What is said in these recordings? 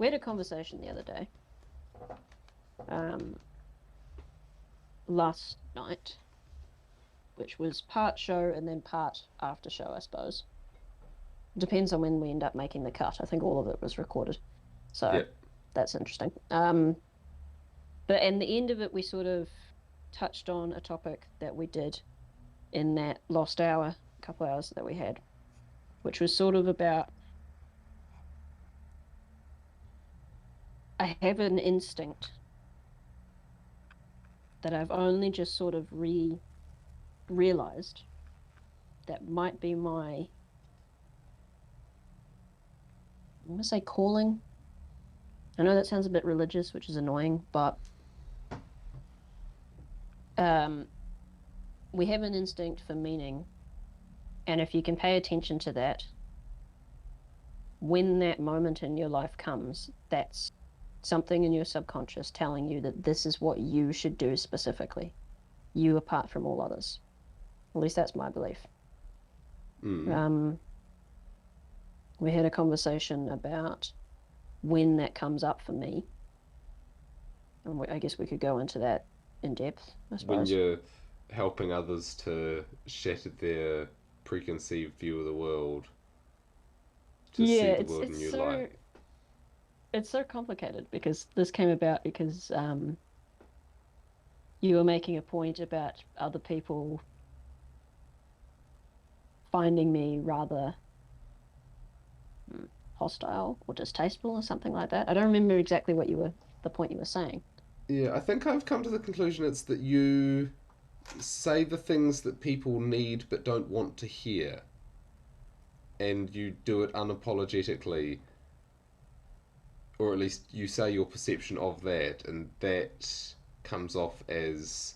we had a conversation the other day, last night, which was part show and then part after show, I suppose. Depends on when we end up making the cut. I think all of it was recorded, so Yeah. that's interesting. But in the end of it, we sort of touched on a topic that we did in that lost hour, a couple hours that we had, which was sort of about I have an instinct that I've only just sort of realized that might be my, I'm gonna say calling. I know that sounds a bit religious, which is annoying, but um, we have an instinct for meaning, and if you can pay attention to that, when that moment in your life comes, that's something in your subconscious telling you that this is what you should do specifically, you apart from all others. At least that's my belief. Mm. Um, we had a conversation about when that comes up for me, and I guess we could go into that in depth, I When suppose. you're helping others to shatter their preconceived view of the world, to see Yeah, the it's world in it's a new light. so it's so complicated because this came about because you were making a point about other people finding me rather hostile or distasteful or something like that. I don't remember exactly what the point you were saying. Yeah, I think I've come to the conclusion it's that you say the things that people need but don't want to hear, and you do it unapologetically, or at least you say your perception of that, and that comes off as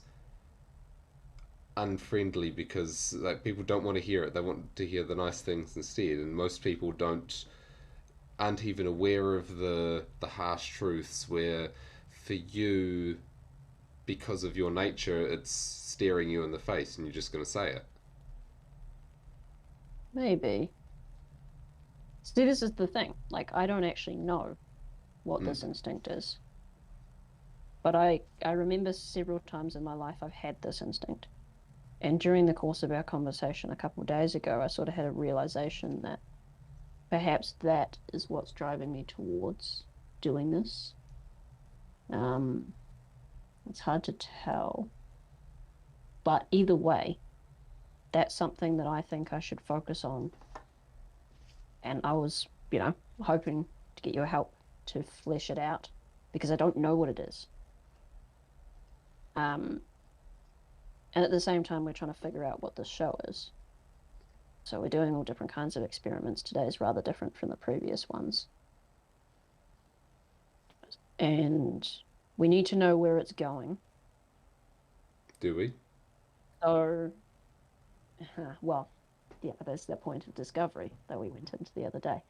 unfriendly because like people don't want to hear it. They want to hear the nice things instead, and most people don't aren't even aware of the harsh truths where for you because of your nature it's staring you in the face and you're just going to say it. Maybe. See, this is the thing. Like, I don't actually know what Mm. this instinct is, but I remember several times in my life I've had this instinct. And during the course of our conversation a couple of days ago, I sort of had a realization that perhaps that is what's driving me towards doing this. Um, it's hard to tell, but either way, that's something that I think I should focus on. And I was, hoping to get your help to flesh it out because I don't know what it is. Um, and at the same time, we're trying to figure out what this show is. So we're doing all different kinds of experiments. Today is rather different from the previous ones. And we need to know where it's going. Do we? So, well, yeah, there's the point of discovery that we went into the other day.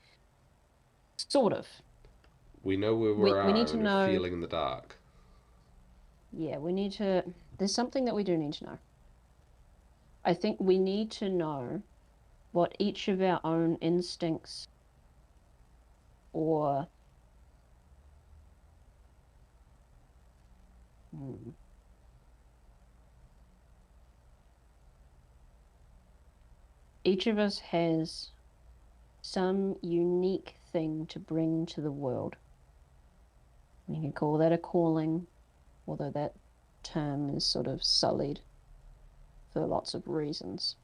Sort of. We know where we We need are to and we're know, feeling in the dark. yeah, there's something that we do need to know. I think we need to know what each of our own instincts or hmm, each of us has some unique thing to bring to the world. We can call that a calling, although that term is sort of sullied for lots of reasons.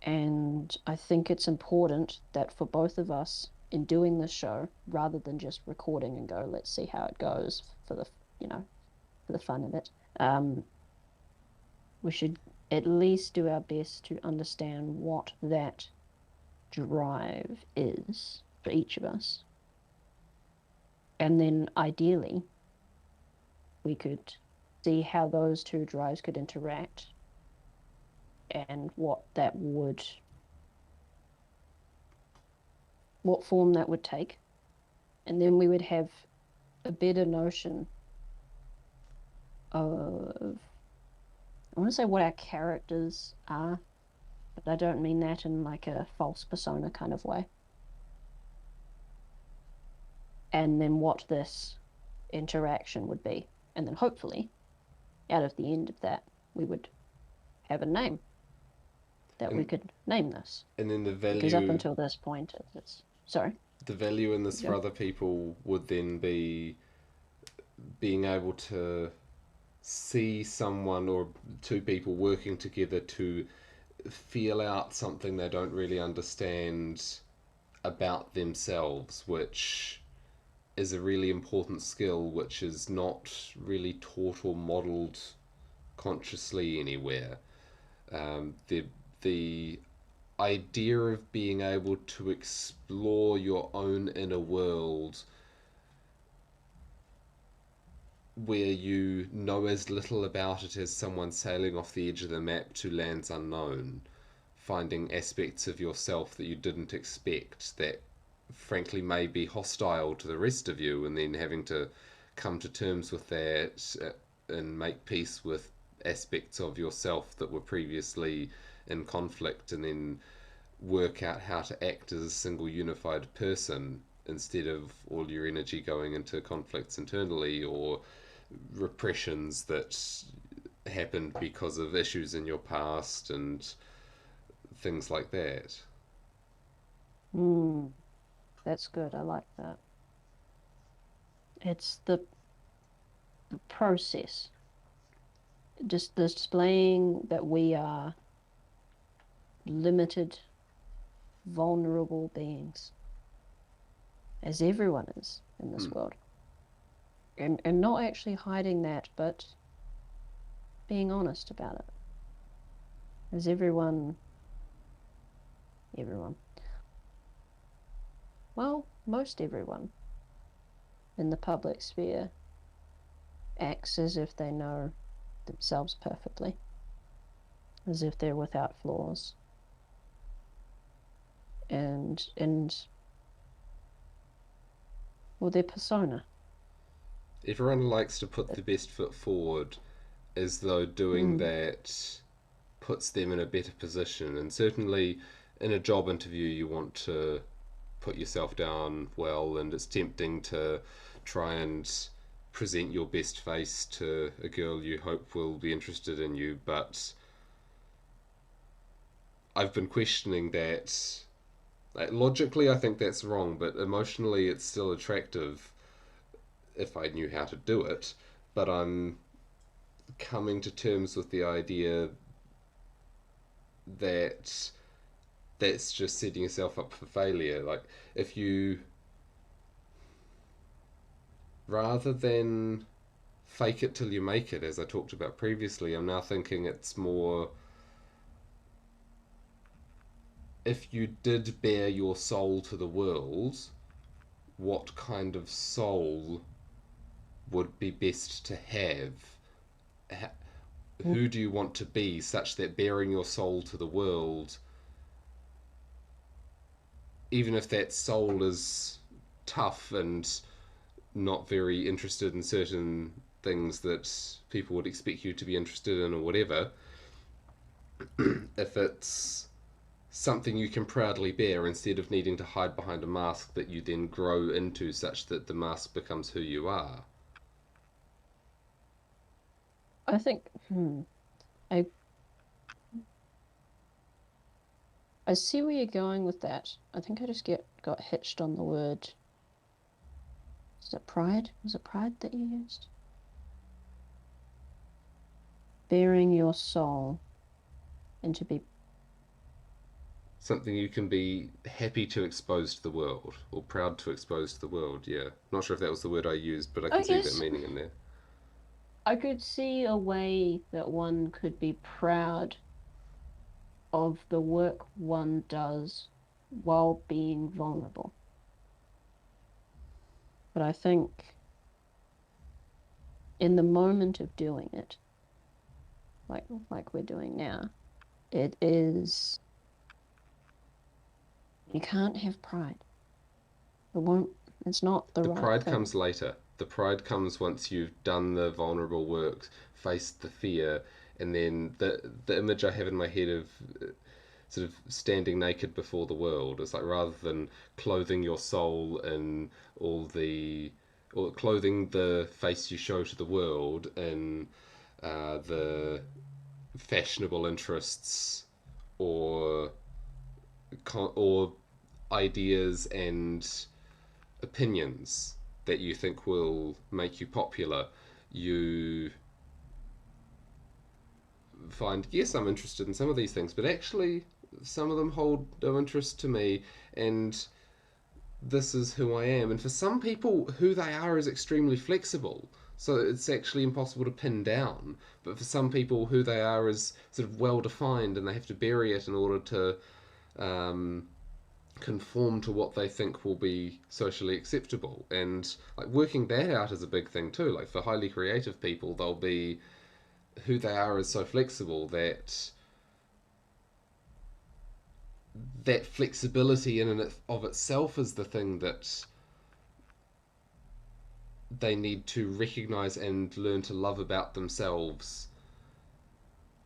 And I think it's important that for both of us in doing this show, rather than just recording and go, let's see how it goes for you know, for the fun of it, we should at least do our best to understand what that drive is for each of us. And then ideally, we could see how those two drives could interact and what form that would take. And then we would have a better notion of, I want to say what our characters are, but I don't mean that in like a false persona kind of way. and then what this interaction would be. And then hopefully, out of the end of that, we would have a name that we And could name this. and then Because up until this point, it's sorry, the value in this you for go. other people would then be being able to see someone or two people working together to feel out something they don't really understand about themselves, which is a really important skill which is not really taught or modeled consciously anywhere. The idea of being able to explore your own inner world where you know as little about it as someone sailing off the edge of the map to lands unknown, finding aspects of yourself that you didn't expect that frankly may be hostile to the rest of you, and then having to come to terms with that and make peace with aspects of yourself that were previously in conflict, and then work out how to act as a single unified person instead of all your energy going into conflicts internally or repressions that happened because of issues in your past and things like that. Mm, that's good. I like that. It's the process, just displaying that we are limited, vulnerable beings, as everyone is in this Hmm. world. And not actually hiding that, but being honest about it. As everyone, well, most everyone in the public sphere acts as if they know themselves perfectly, as if they're without flaws. And well, their persona. Everyone likes to put the best foot forward as though doing Mm, that puts them in a better position. And certainly in a job interview, you want to put yourself down well, and it's tempting to try and present your best face to a girl you hope will be interested in you. But I've been questioning that. Like, logically, I think that's wrong, but emotionally, it's still attractive if I knew how to do it. But I'm coming to terms with the idea that that's just setting yourself up for failure. Like, if you, rather than fake it till you make it, as I talked about previously, I'm now thinking it's more if you did bare your soul to the world, what kind of soul would be best to have? mm, Who do you want to be such that bearing your soul to the world, even if that soul is tough and not very interested in certain things that people would expect you to be interested in or whatever, if it's something you can proudly bear instead of needing to hide behind a mask that you then grow into such that the mask becomes who you are. I think I I see where you're going with that. I think I just got hitched on the word. Is it pride? Was it pride that you used? Bearing your soul and to be. Something you can be happy to expose to the world or proud to expose to the world, yeah. Not sure if that was the word I used, but I can I see that guess meaning in there. I could see a way that one could be proud of the work one does while being vulnerable. But I think in the moment of doing it, like we're doing now, it is you can't have pride. It won't it's not the The right pride thing. comes later. The pride comes once you've done the vulnerable work, faced the fear, and then the image I have in my head of sort of standing naked before the world. It's like rather than clothing your soul in all the or clothing the face you show to the world in the fashionable interests or or ideas and opinions that you think will make you popular, you find, yes, I'm interested in some of these things, but actually, some of them hold no interest to me, and this is who I am. And for some people, who they are is extremely flexible. So it's actually impossible to pin down. But for some people, who they are is sort of well defined, and they have to bury it in order to um, conform to what they think will be socially acceptable. And like working that out is a big thing too. Like for highly creative people, they'll be, who they are is so flexible that that flexibility in and of itself is the thing that they need to recognize and learn to love about themselves.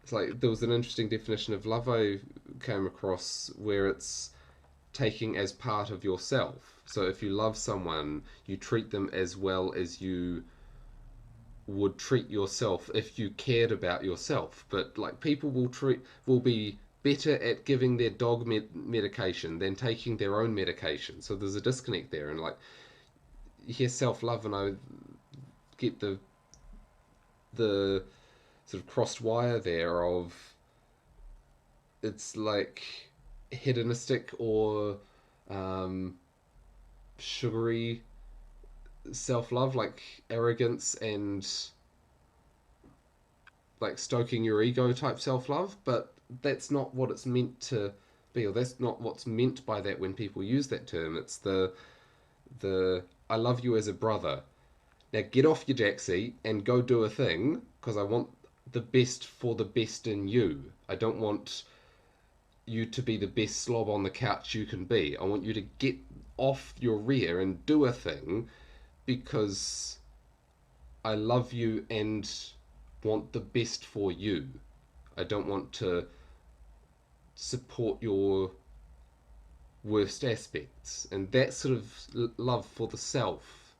It's like there was an interesting definition of love I came across where it's taking as part of yourself. So if you love someone, you treat them as well as you would treat yourself if you cared about yourself. But like people will be better at giving their dog medication than taking their own medication. So there's a disconnect there, and like hear self love, and I get the sort of crossed wire there of it's like hedonistic or um, sugary self love, like arrogance and like stoking your ego type self love, but that's not what it's meant to be, or that's not what's meant by that when people use that term. It's the I love you as a brother. Now get off your jacksie and go do a thing because I want the best for the best in you. I don't want you to be the best slob on the couch you can be. I want you to get off your rear and do a thing because I love you and want the best for you. I don't want to support your worst aspects. And that sort of love for the self,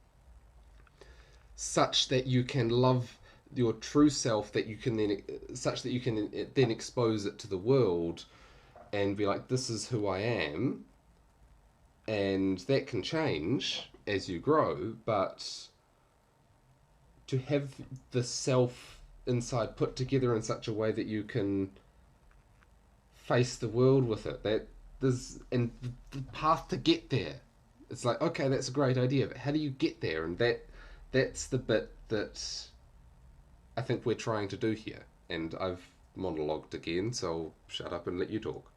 such that you can love your true self, that you can then, such that you can then expose it to the world and be like, this is who I am. And that can change as you grow, but to have the self inside put together in such a way that you can face the world with it, that there's and the path to get there, it's like, okay, that's a great idea, but how do you get there? And that's the bit that I think we're trying to do here. And I've monologued again, so I'll shut up and let you talk.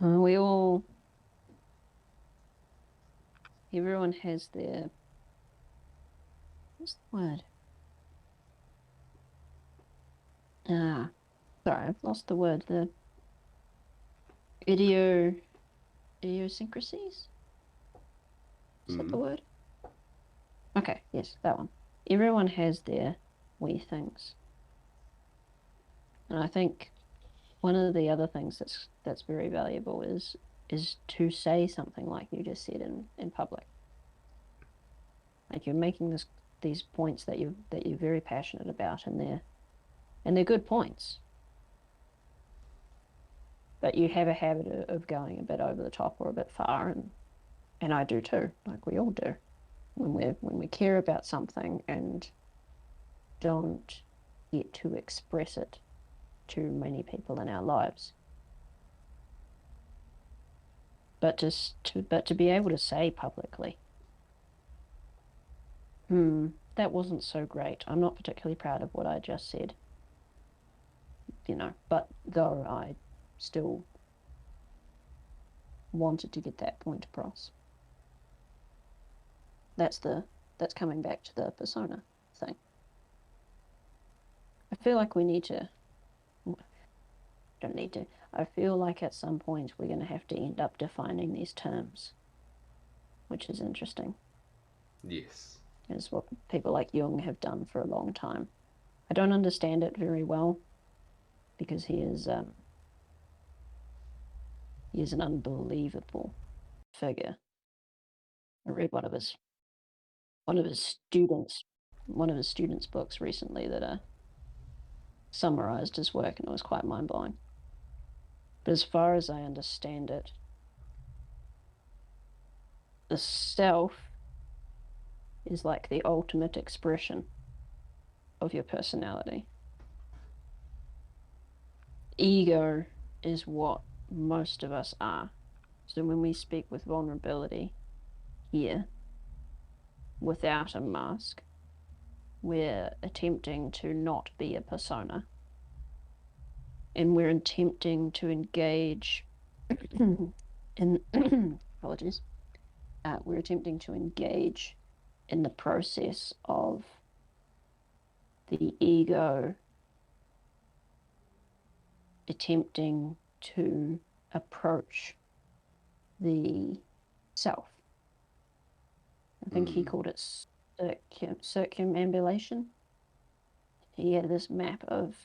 We all, everyone has their, what's the word? Ah, sorry, I've lost the word. The idio, idiosyncrasies? Is that the Mm. word? Okay, yes, that one. Everyone has their wee things. And I think one of the other things that's very valuable is to say something like you just said in public. Like you're making these points that you're very passionate about, and they're good points. But you have a habit of going a bit over the top or a bit far, and I do too, like we all do, when we care about something and don't get to express it to many people in our lives. But to be able to say publicly, that wasn't so great. I'm not particularly proud of what I just said, but though I still wanted to get that point across. That's coming back to the persona thing. I feel like we need to, don't need to, I feel like at some point we're going to have to end up defining these terms, which is interesting. Yes. Is what people like Jung have done for a long time. I don't understand it very well because he is an unbelievable figure. I read one of his students one of his students' books recently that summarized his work, and it was quite mind blowing. But as far as I understand it, the self is like the ultimate expression of your personality. Ego is what most of us are. So when we speak with vulnerability here, without a mask, we're attempting to not be a persona. And we're attempting to engage in apologies. We're attempting to engage in the process of the ego attempting to approach the self. I think he called it circumambulation. He had this map of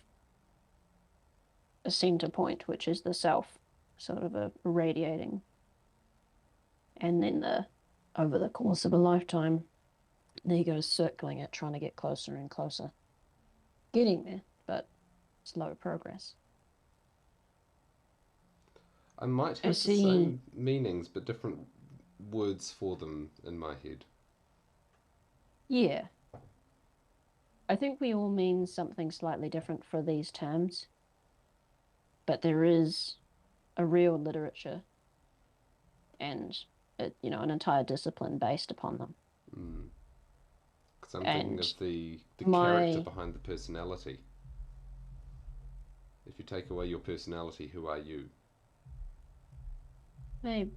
a center point, which is the self, sort of irradiating, and then over the course of a lifetime, the ego is circling it, trying to get closer and closer, getting there, but slow progress. I might I have the see. same meanings but different words for them in my head. Yeah, I think we all mean something slightly different for these terms, but there is a real literature and an entire discipline based upon them. Because I'm thinking And of the character my behind the personality. If you take away your personality, who are you? my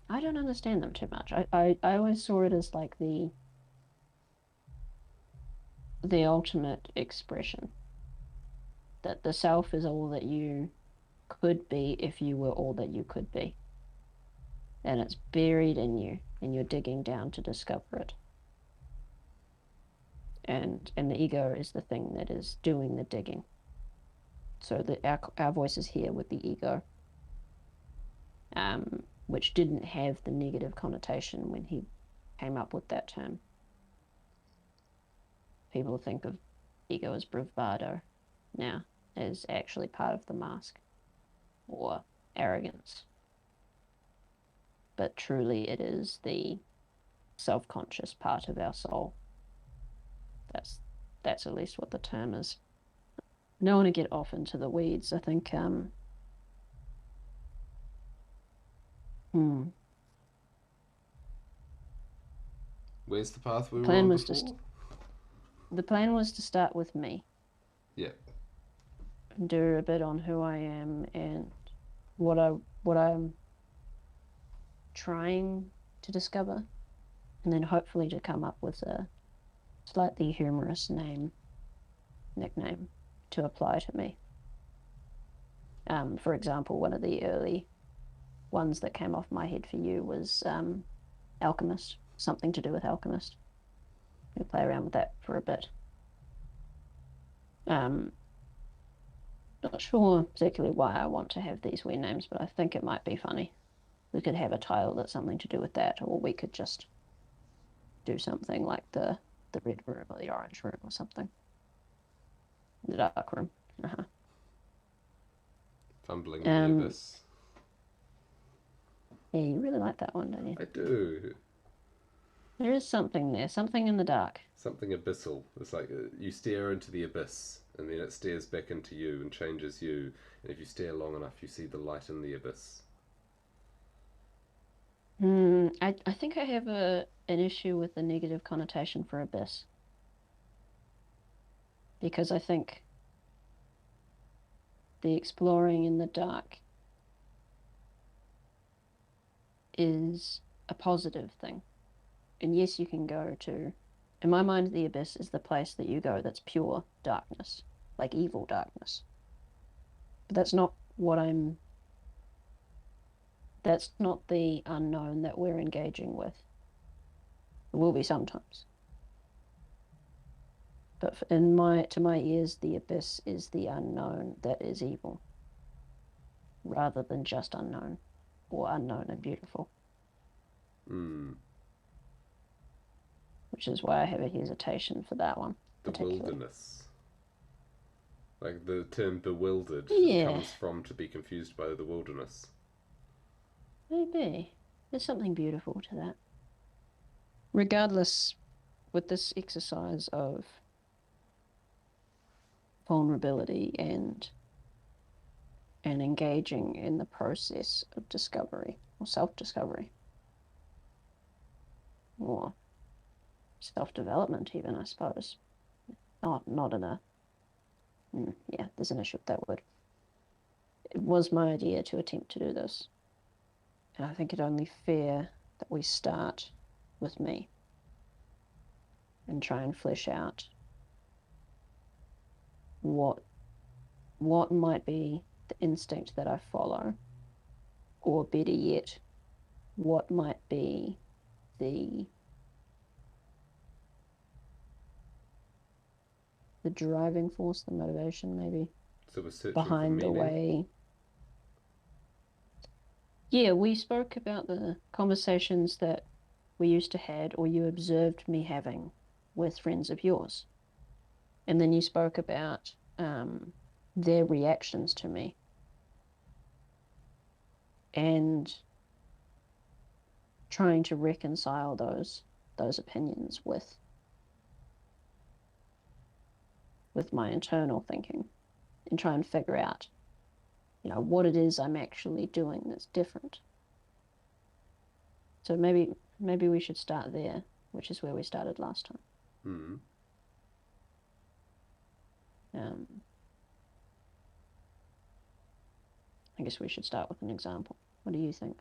I don't understand them too much. I always saw it as like the ultimate expression, that the self is all that you could be if you were all that you could be. And it's buried in you, and you're digging down to discover it. And the ego is the thing that is doing the digging. So that our voice is here with the ego, which didn't have the negative connotation when he came up with that term. People think of ego as bravado now, as actually part of the mask or arrogance. But truly, it is the self-conscious part of our soul. That's at least what the term is. I don't want to get off into the weeds. I think hmm, Where's the path the we were plan on was to before? the plan was to start with me Yeah. and do a bit on who I am and what I'm trying to discover, and then hopefully to come up with a slightly humorous nickname to apply to me. For example, one of the early ones that came off my head for you was alchemist, something to do with alchemist. We'll play around with that for a bit. Um, Not sure exactly why I want to have these weird names, but I think it might be funny. We could have a title that's something to do with that, or we could just do something like the red room or the orange room or something. The dark room. Uh-huh. Fumbling the Um, abyss. yeah, you really like that one, don't you? I do. There is something there, something in the dark. Something abyssal. It's like you stare into the abyss and then it stares back into you and changes you. And if you stare long enough, you see the light in the abyss. I think I have an issue with the negative connotation for abyss, because I think the exploring in the dark is a positive thing. And yes, you can go to, in my mind, the abyss is the place that you go that's pure darkness, like evil darkness. But that's not the unknown that we're engaging with. It will be sometimes. But to my ears, the abyss is the unknown that is evil, rather than just unknown or unknown and beautiful. Mm. which is why I have a hesitation for that one The particularly. wilderness. Like the term bewildered Yeah, comes from to be confused by the wilderness. maybe. There's something beautiful to that. Regardless, with this exercise of vulnerability and engaging in the process of discovery or self-discovery or self-development even, I suppose. Not in a yeah, there's an issue with that word. It was my idea to attempt to do this. And I think it only fair that we start with me and try and flesh out what what might be the instinct that I follow, or better yet, what might be the the driving force, the motivation maybe So we're searching for behind the meaning. way. Yeah, we spoke about the conversations that we used to had or you observed me having with friends of yours. And then you spoke about their reactions to me and trying to reconcile those opinions with my internal thinking and try and figure out, what it is I'm actually doing that's different. So maybe we should start there, which is where we started last time. Mm. Um, I guess we should start with an example. What do you think?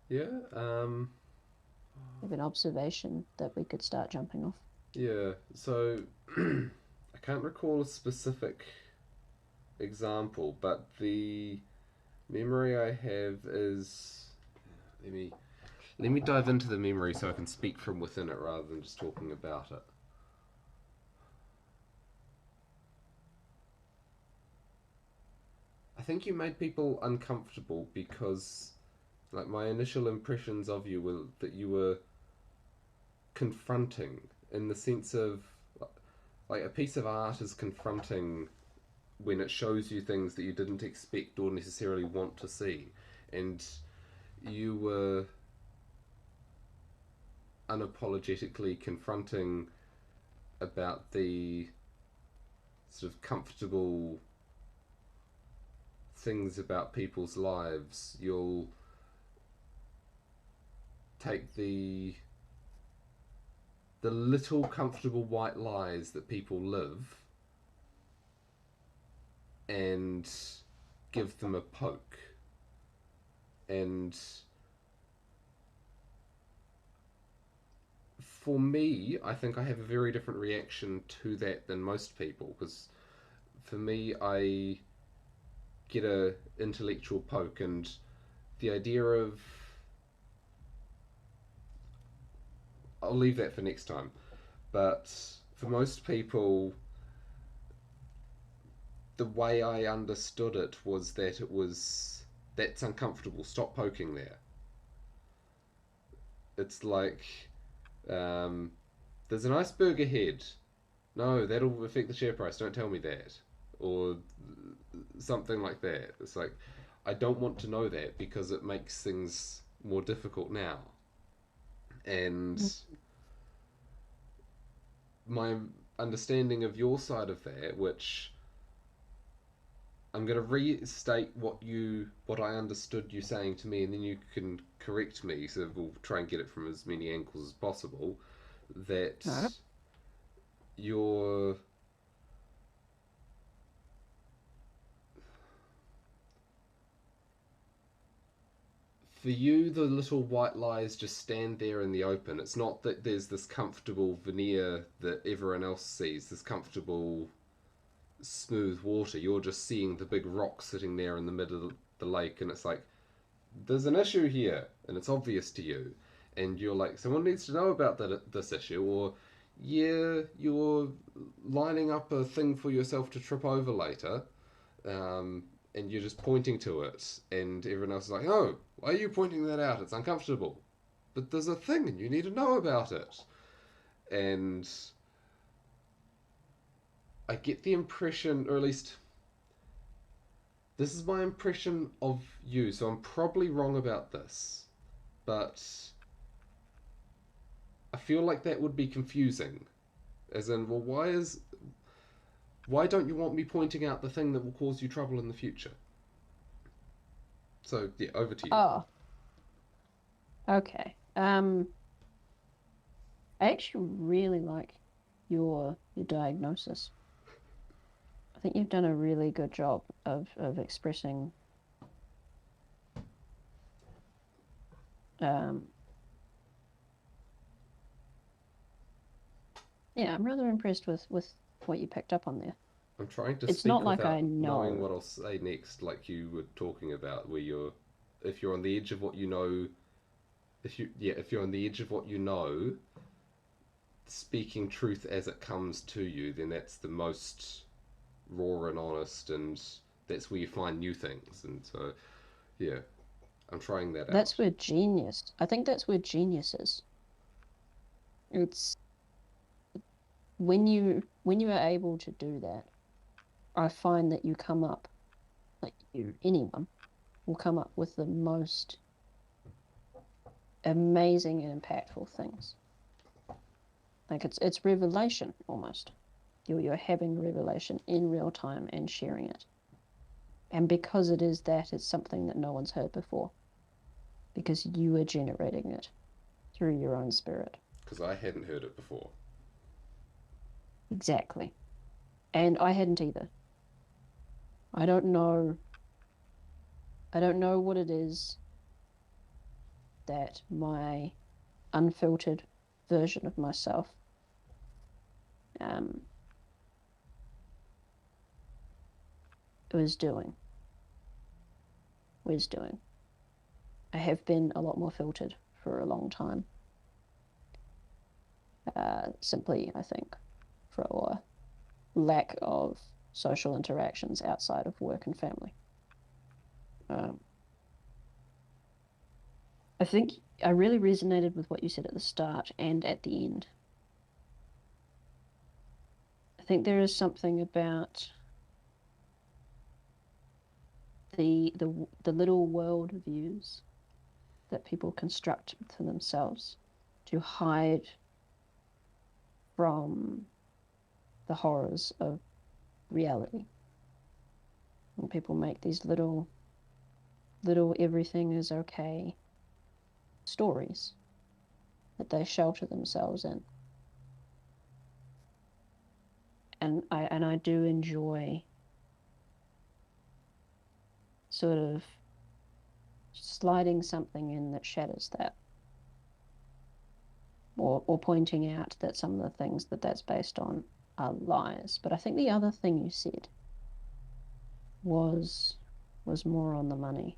Yeah. Of an observation that we could start jumping off. Yeah. So I can't recall a specific example, but the memory I have is let me let me dive into the memory so I can speak from within it rather than just talking about it. I think you made people uncomfortable because like my initial impressions of you were that you were confronting in the sense of like a piece of art is confronting when it shows you things that you didn't expect or necessarily want to see. And you were unapologetically confronting about the sort of comfortable things about people's lives. You'll take the little comfortable white lies that people live and give them a poke. And for me, I think I have a very different reaction to that than most people because for me, I get a intellectual poke, and the idea of I'll leave that for next time. But for most people, the way I understood it was that it was that's uncomfortable. Stop poking there. It's like um, there's an iceberg ahead. No, that'll affect the share price. Don't tell me that, or something like that. It's like I don't want to know that because it makes things more difficult now. And my understanding of your side of that, which I'm going to restate what I understood you saying to me, and then you can correct me. So we'll try and get it from as many angles as possible. That All right. your for you the little white lies just stand there in the open. It's not that there's this comfortable veneer that everyone else sees. This comfortable smooth water. You're just seeing the big rock sitting there in the middle of the lake, and it's like there's an issue here, and it's obvious to you, and you're like, someone needs to know about this issue, or yeah, you're lining up a thing for yourself to trip over later, and you're just pointing to it, and everyone else is like, oh, why are you pointing that out? It's uncomfortable. but there's a thing and you need to know about it. And I get the impression, or at least this is my impression of you, so I'm probably wrong about this, but I feel like that would be confusing. As in, well, why don't you want me pointing out the thing that will cause you trouble in the future? So yeah, over to you. Oh, okay. I actually really like your diagnosis. I think you've done a really good job of expressing um yeah, I'm rather impressed with what you picked up on there. I'm trying to It's not speak like I without knowing know. what I'll say next, like you were talking about, where if you're on the edge of what you know, if you're on the edge of what you know, speaking truth as it comes to you, then that's the most raw and honest, and that's where you find new things. And so, yeah, I'm trying that That's out. where genius. I think that's where genius is. It's when you are able to do that, I find that you come up like anyone will come up with the most amazing and impactful things. Like it's revelation almost. You're having revelation in real time and sharing it. And because it is that, it's something that no one's heard before because you are generating it through your own spirit. Because I hadn't heard it before. Exactly. And I hadn't either. I don't know. I don't know what it is that my unfiltered version of myself um, was doing. Was doing. I have been a lot more filtered for a long time. Simply, I think, for lack of social interactions outside of work and family. Um, I think I really resonated with what you said at the start and at the end. I think there is something about the little world views that people construct for themselves to hide from the horrors of reality. And people make these little everything is okay stories that they shelter themselves in. And I do enjoy sort of sliding something in that shatters that, or pointing out that some of the things that that's based on are lies. But I think the other thing you said was was more on the money.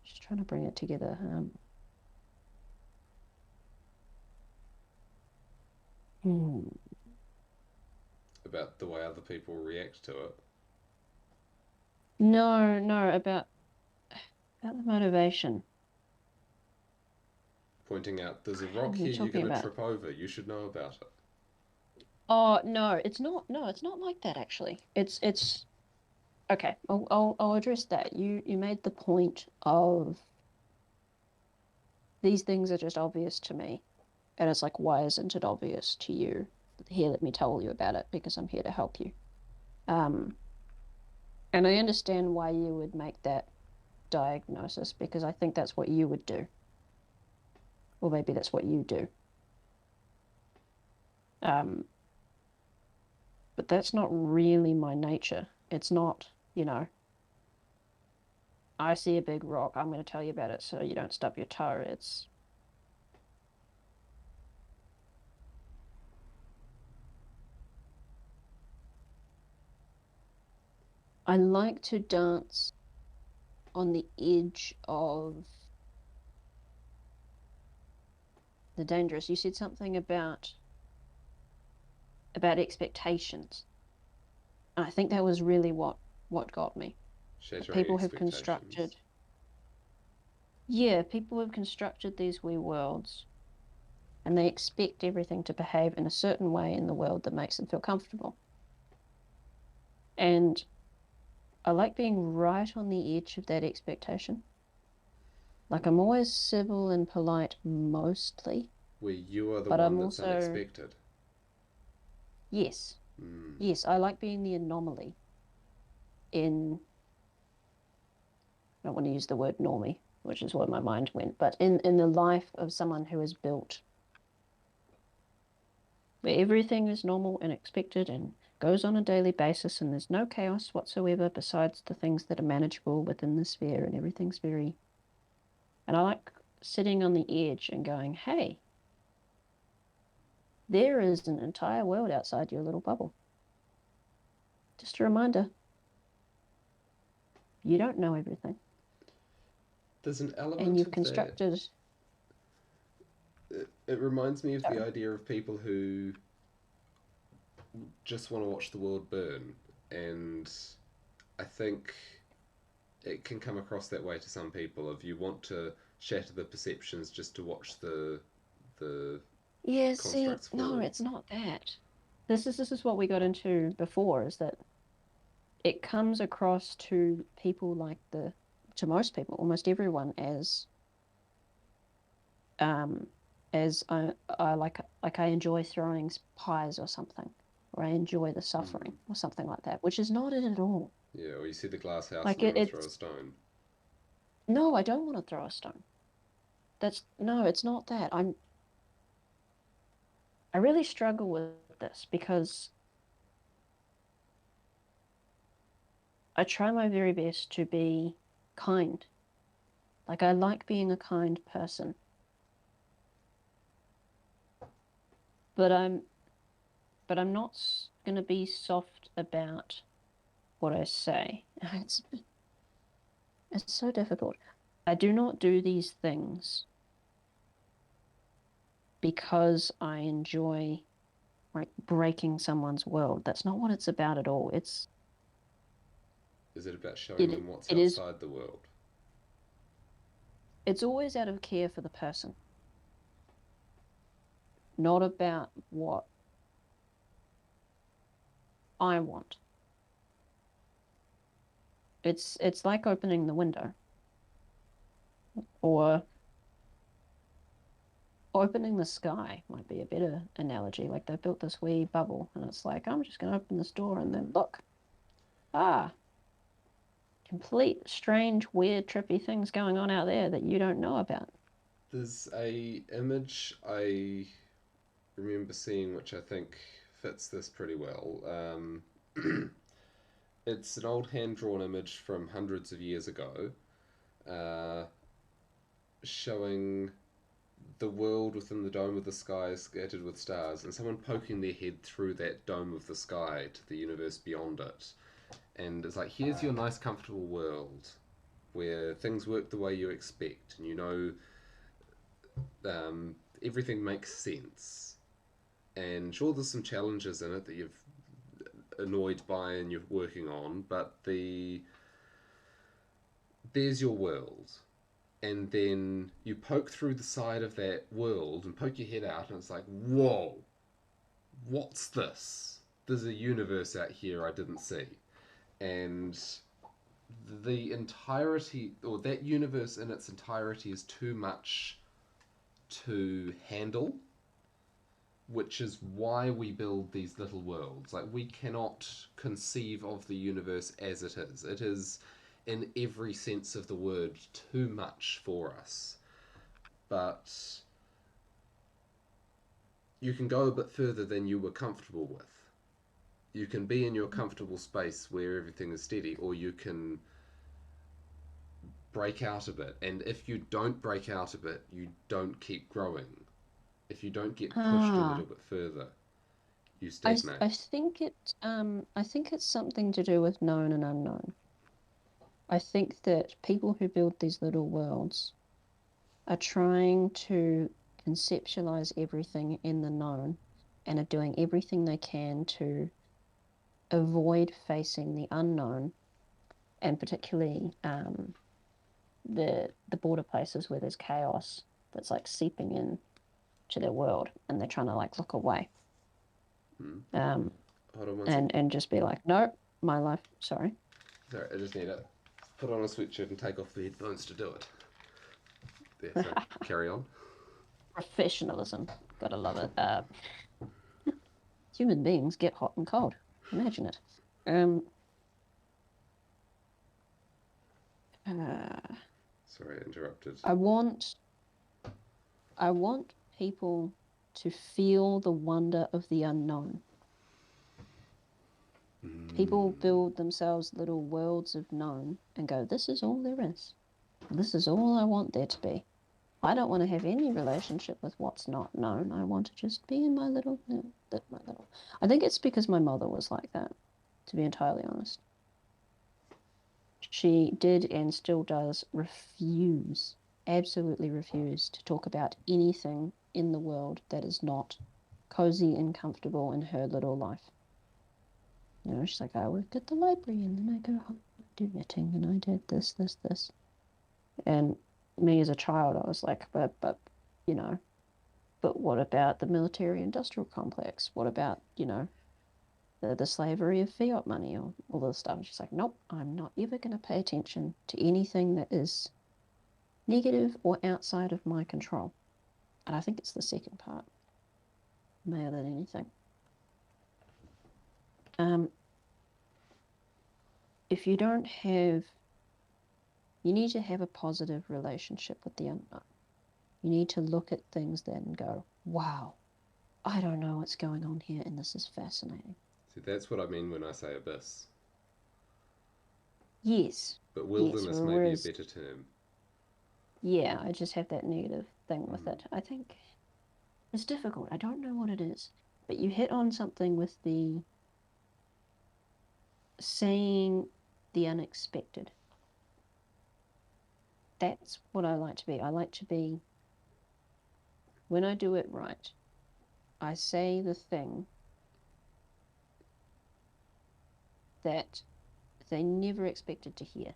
Just trying to bring it together. Hmm. About the way other people react to it. No, no, about the motivation. Pointing out, there's a rock You're here you're talking going to about. trip over. You should know about it. Oh no, it's not. No, it's not like that actually. It's okay. I'll address that. You made the point of these things are just obvious to me, and it's like, why isn't it obvious to you? Here, let me tell you about it because I'm here to help you. Um, and I understand why you would make that diagnosis because I think that's what you would do, or maybe that's what you do. Um, but that's not really my nature. It's not, I see a big rock, I'm going to tell you about it so you don't stub your toe. I like to dance on the edge of the dangerous. You said something about expectations. And I think that was really what got me. Shattering People have expectations. constructed yeah, people have constructed these wee worlds and they expect everything to behave in a certain way in the world that makes them feel comfortable. And I like being right on the edge of that expectation. Like I'm always civil and polite mostly, Where you are the but I'm one that's also, unexpected. yes, Mm. yes, I like being the anomaly in, I don't want to use the word normie, which is where my mind went, but in the life of someone who is built where everything is normal and expected and goes on a daily basis and there's no chaos whatsoever besides the things that are manageable within the sphere and everything's very, and I like sitting on the edge and going, hey, there is an entire world outside your little bubble. Just a reminder, you don't know everything. There's an And element you've of that. constructed, It reminds me of the sorry, idea of people who just want to watch the world burn, and I think it can come across that way to some people. If you want to shatter the perceptions just to watch the yeah, see, constructs no, fall. it's not that. This is what we got into before, is that it comes across to people like to most people, almost everyone, um, as I like I enjoy throwing pies or something, or I enjoy the Mm. suffering or something like that, which is not it at all. Yeah, or you see the glass house Like and you want to throw a it's stone. no, I don't want to throw a stone. That's no, it's not that. I really struggle with this because I try my very best to be kind. Like I like being a kind person, but I'm not going to be soft about what I say. It's so difficult. I do not do these things because I enjoy like breaking someone's world. That's not what it's about at all. Is it about showing them It what's it is outside the world? it's always out of care for the person, not about what I want. It's like opening the window or opening the sky might be a better analogy. Like they built this wee bubble and it's like, I'm just gonna open this door and then look, ah, complete strange, weird, trippy things going on out there that you don't know about. There's a image I remember seeing which I think fits this pretty well. It's an old hand drawn image from hundreds of years ago, uh, showing the world within the dome of the sky scattered with stars, and someone poking their head through that dome of the sky to the universe beyond it. And it's like, here's your nice, comfortable world where things work the way you expect, and you know everything makes sense. And sure, there's some challenges in it that you've annoyed by and you're working on, but there's your world. And then you poke through the side of that world and poke your head out, and it's like, whoa, what's this? There's a universe out here I didn't see. And the entirety, or that universe in its entirety, is too much to handle, which is why we build these little worlds. Like, we cannot conceive of the universe as it is. It is, in every sense of the word, too much for us. But you can go a bit further than you were comfortable with. You can be in your comfortable space where everything is steady, or you can break out a bit. And if you don't break out a bit, you don't keep growing. If you don't get pushed a little Ah, bit further, you I stagnate. think I think it's something to do with known and unknown. I think that people who build these little worlds are trying to conceptualize everything in the known and are doing everything they can to avoid facing the unknown and particularly the border places where there's chaos that's like seeping in to their world, and they're trying to like look away. Hmm. Um, Hold on one and second. just be like, no, my life. Sorry, Sorry, I just need to put on a sweatshirt and take off the headphones to do it. There, sorry. Carry on. professionalism. Gotta love it. Human beings get hot and cold. Imagine it. Um, uh, Sorry, I interrupted. I want I want people to feel the wonder of the unknown. People build themselves little worlds of known and go, this is all there is. This is all I want there to be. I don't want to have any relationship with what's not known. I want to just be in my little, my little. I think it's because my mother was like that, to be entirely honest. She did and still does refuse, absolutely refuse to talk about anything in the world that is not cozy and comfortable in her little life. You know, she's like, I work at the library and then I go home and I do knitting and I did this, this, this. And me as a child, I was like, you know, but what about the military industrial complex? What about, the slavery of fiat money or all this stuff? And she's like, nope, I'm not ever going to pay attention to anything that is negative or outside of my control. And I think it's the second part, more than anything. Um, if you don't have, you need to have a positive relationship with the unknown. You need to look at things then and go, wow, I don't know what's going on here, and this is fascinating. See, that's what I mean when I say abyss. Yes, But yes. wilderness may be a Whereas, better term. yeah, I just have that negative thing with Mm. it. I think it's difficult. I don't know what it is, but you hit on something with the saying the unexpected. That's what I like to be. I like to be, when I do it right, I say the thing that they never expected to hear.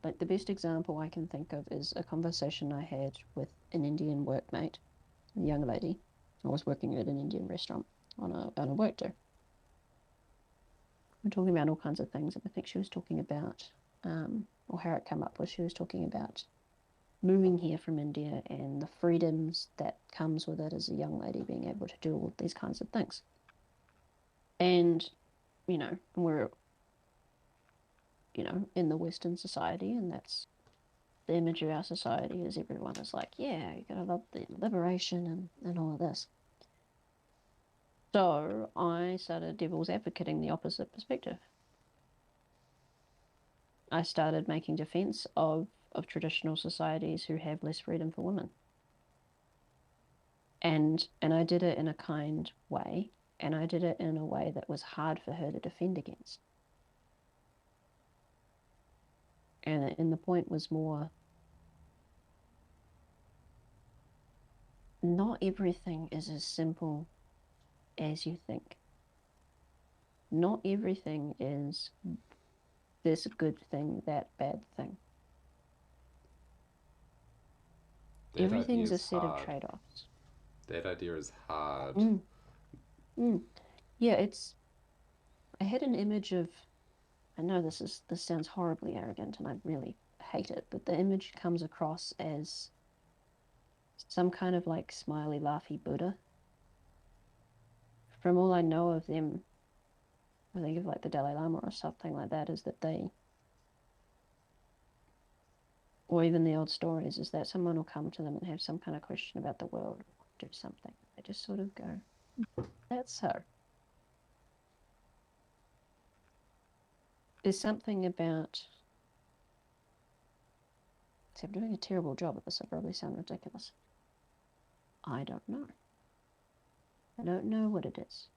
Like the best example I can think of is a conversation I had with an Indian workmate, a young lady. I was working at an Indian restaurant on a work day. We're talking about all kinds of things, and I think she was talking about, or how it came up was she was talking about moving here from India and the freedoms that comes with it as a young lady being able to do all these kinds of things. And we're in the Western society, and that's the image of our society is everyone is like, yeah, you gotta love the liberation and all of this. So I started devil's advocating the opposite perspective. I started making defense of traditional societies who have less freedom for women. And I did it in a kind way, and I did it in a way that was hard for her to defend against. And the point was more, not everything is as simple as you think. Not everything is this good thing, that bad thing. That idea Everything's a is set of hard. trade-offs. That idea is hard. Mm, mm. Yeah, I had an image of, I know this sounds horribly arrogant and I really hate it, but the image comes across as some kind of like smiley, laughy Buddha. From all I know of them, I think of like the Dalai Lama or something like that, is that they, or even the old stories, is that someone will come to them and have some kind of question about the world or do something. They just sort of go, that's so. There's something about, see, I'm doing a terrible job of this, I probably sound ridiculous. I don't know. I don't know what it is.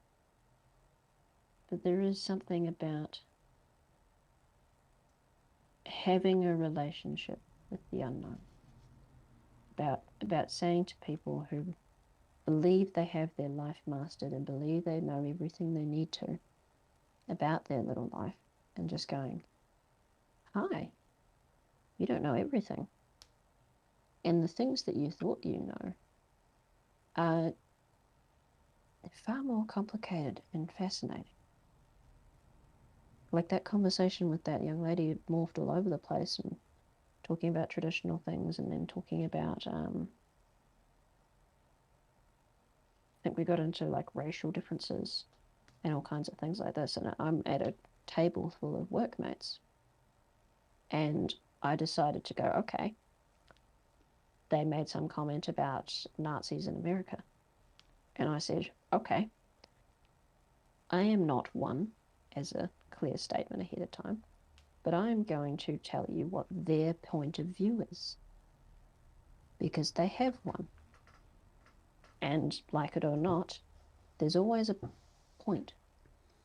But there is something about having a relationship with the unknown, about saying to people who believe they have their life mastered and believe they know everything they need to about their little life, and just going, hi, You don't know everything. And the things that you thought you know are far more complicated and fascinating. Like that conversation with that young lady morphed all over the place and talking about traditional things and then talking about, I think we got into like racial differences and all kinds of things like this. And I'm at a table full of workmates. And I decided to go, okay, they made some comment about Nazis in America. And I said, okay, I am not one, as a clear statement ahead of time, but I am going to tell you what their point of view is because they have one. And like it or not, there's always a point,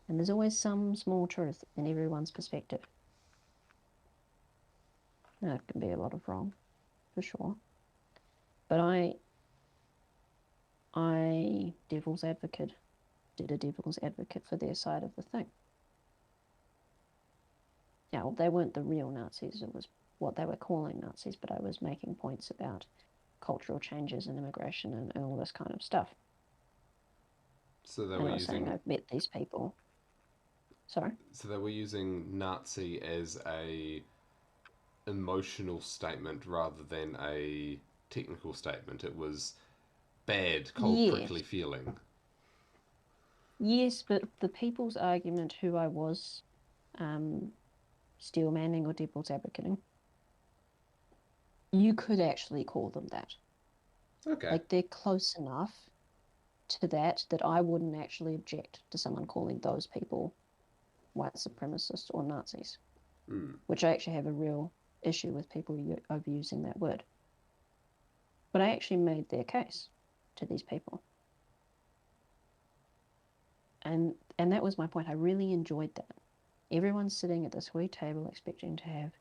and there's always some small truth in everyone's perspective. Now, it can be a lot of wrong, for sure. But I devil's advocate, did a devil's advocate for their side of the thing. Now, they weren't the real Nazis, it was what they were calling Nazis, but I was making points about cultural changes and immigration and all this kind of stuff. So they And were I was saying, using I've met these people. Sorry? so they were using Nazi as a emotional statement rather than a technical statement. It was bad, cold, prickly Yes. feeling. Yes, but the people's argument who I was um, steel manning or devil's advocating, you could actually call them that. Okay. Like they're close enough to that I wouldn't actually object to someone calling those people white supremacists or Nazis, Mm. which I actually have a real issue with people overusing that word. But I actually made their case to these people. And that was my point. I really enjoyed that. Everyone's sitting at this wee table expecting to have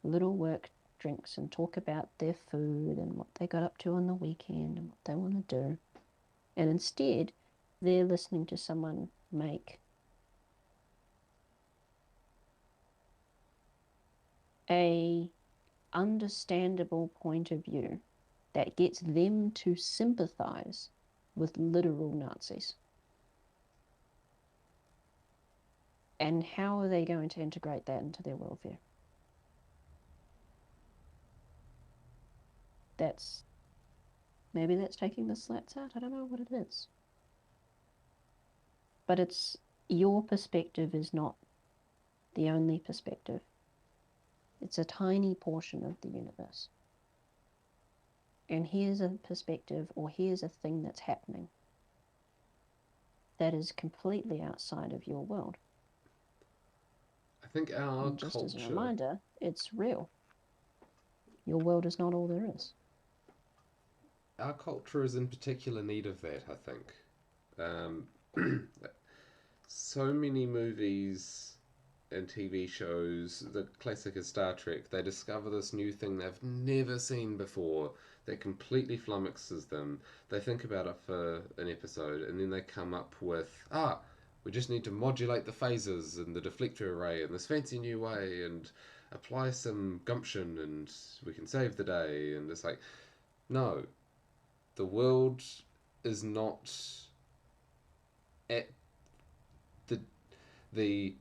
little work drinks and talk about their food and what they got up to on the weekend and what they want to do. And instead, they're listening to someone make a understandable point of view that gets them to sympathize with literal Nazis. And how are they going to integrate that into their worldview? That's maybe that's taking the slats out. I don't know what it is. But it's your perspective is not the only perspective. It's a tiny portion of the universe. And here's a perspective or here's a thing that's happening that is completely outside of your world. I think our And just as a culture, reminder, it's real. Your world is not all there is. our culture is in particular need of that. I think um, so many movies and TV shows, the classic is Star Trek, they discover this new thing they've never seen before that completely flummoxes them. They think about it for an episode and then they come up with, we just need to modulate the phasers and the deflector array in this fancy new way and apply some gumption and we can save the day. And it's like, no, the world is not at the the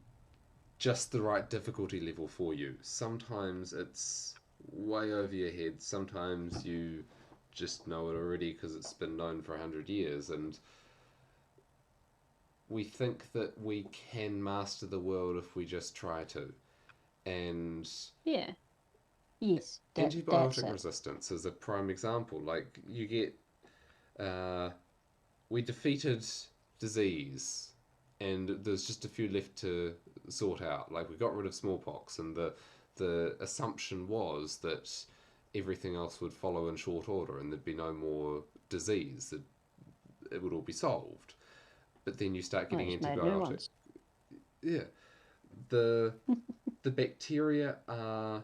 just the right difficulty level for you. Sometimes it's way over your head. Sometimes you just know it already because it's been known for 100 years. And we think that we can master the world if we just try to. And Yeah. Yes, that's antibiotic it. resistance is a prime example. Like, you get. Uh, we defeated disease and there's just a few left to sort out. Like, we got rid of smallpox, and the assumption was that everything else would follow in short order, and there'd be no more disease. That it would all be solved. But then you start I getting just made new antibiotic. ones. Yeah, the the bacteria are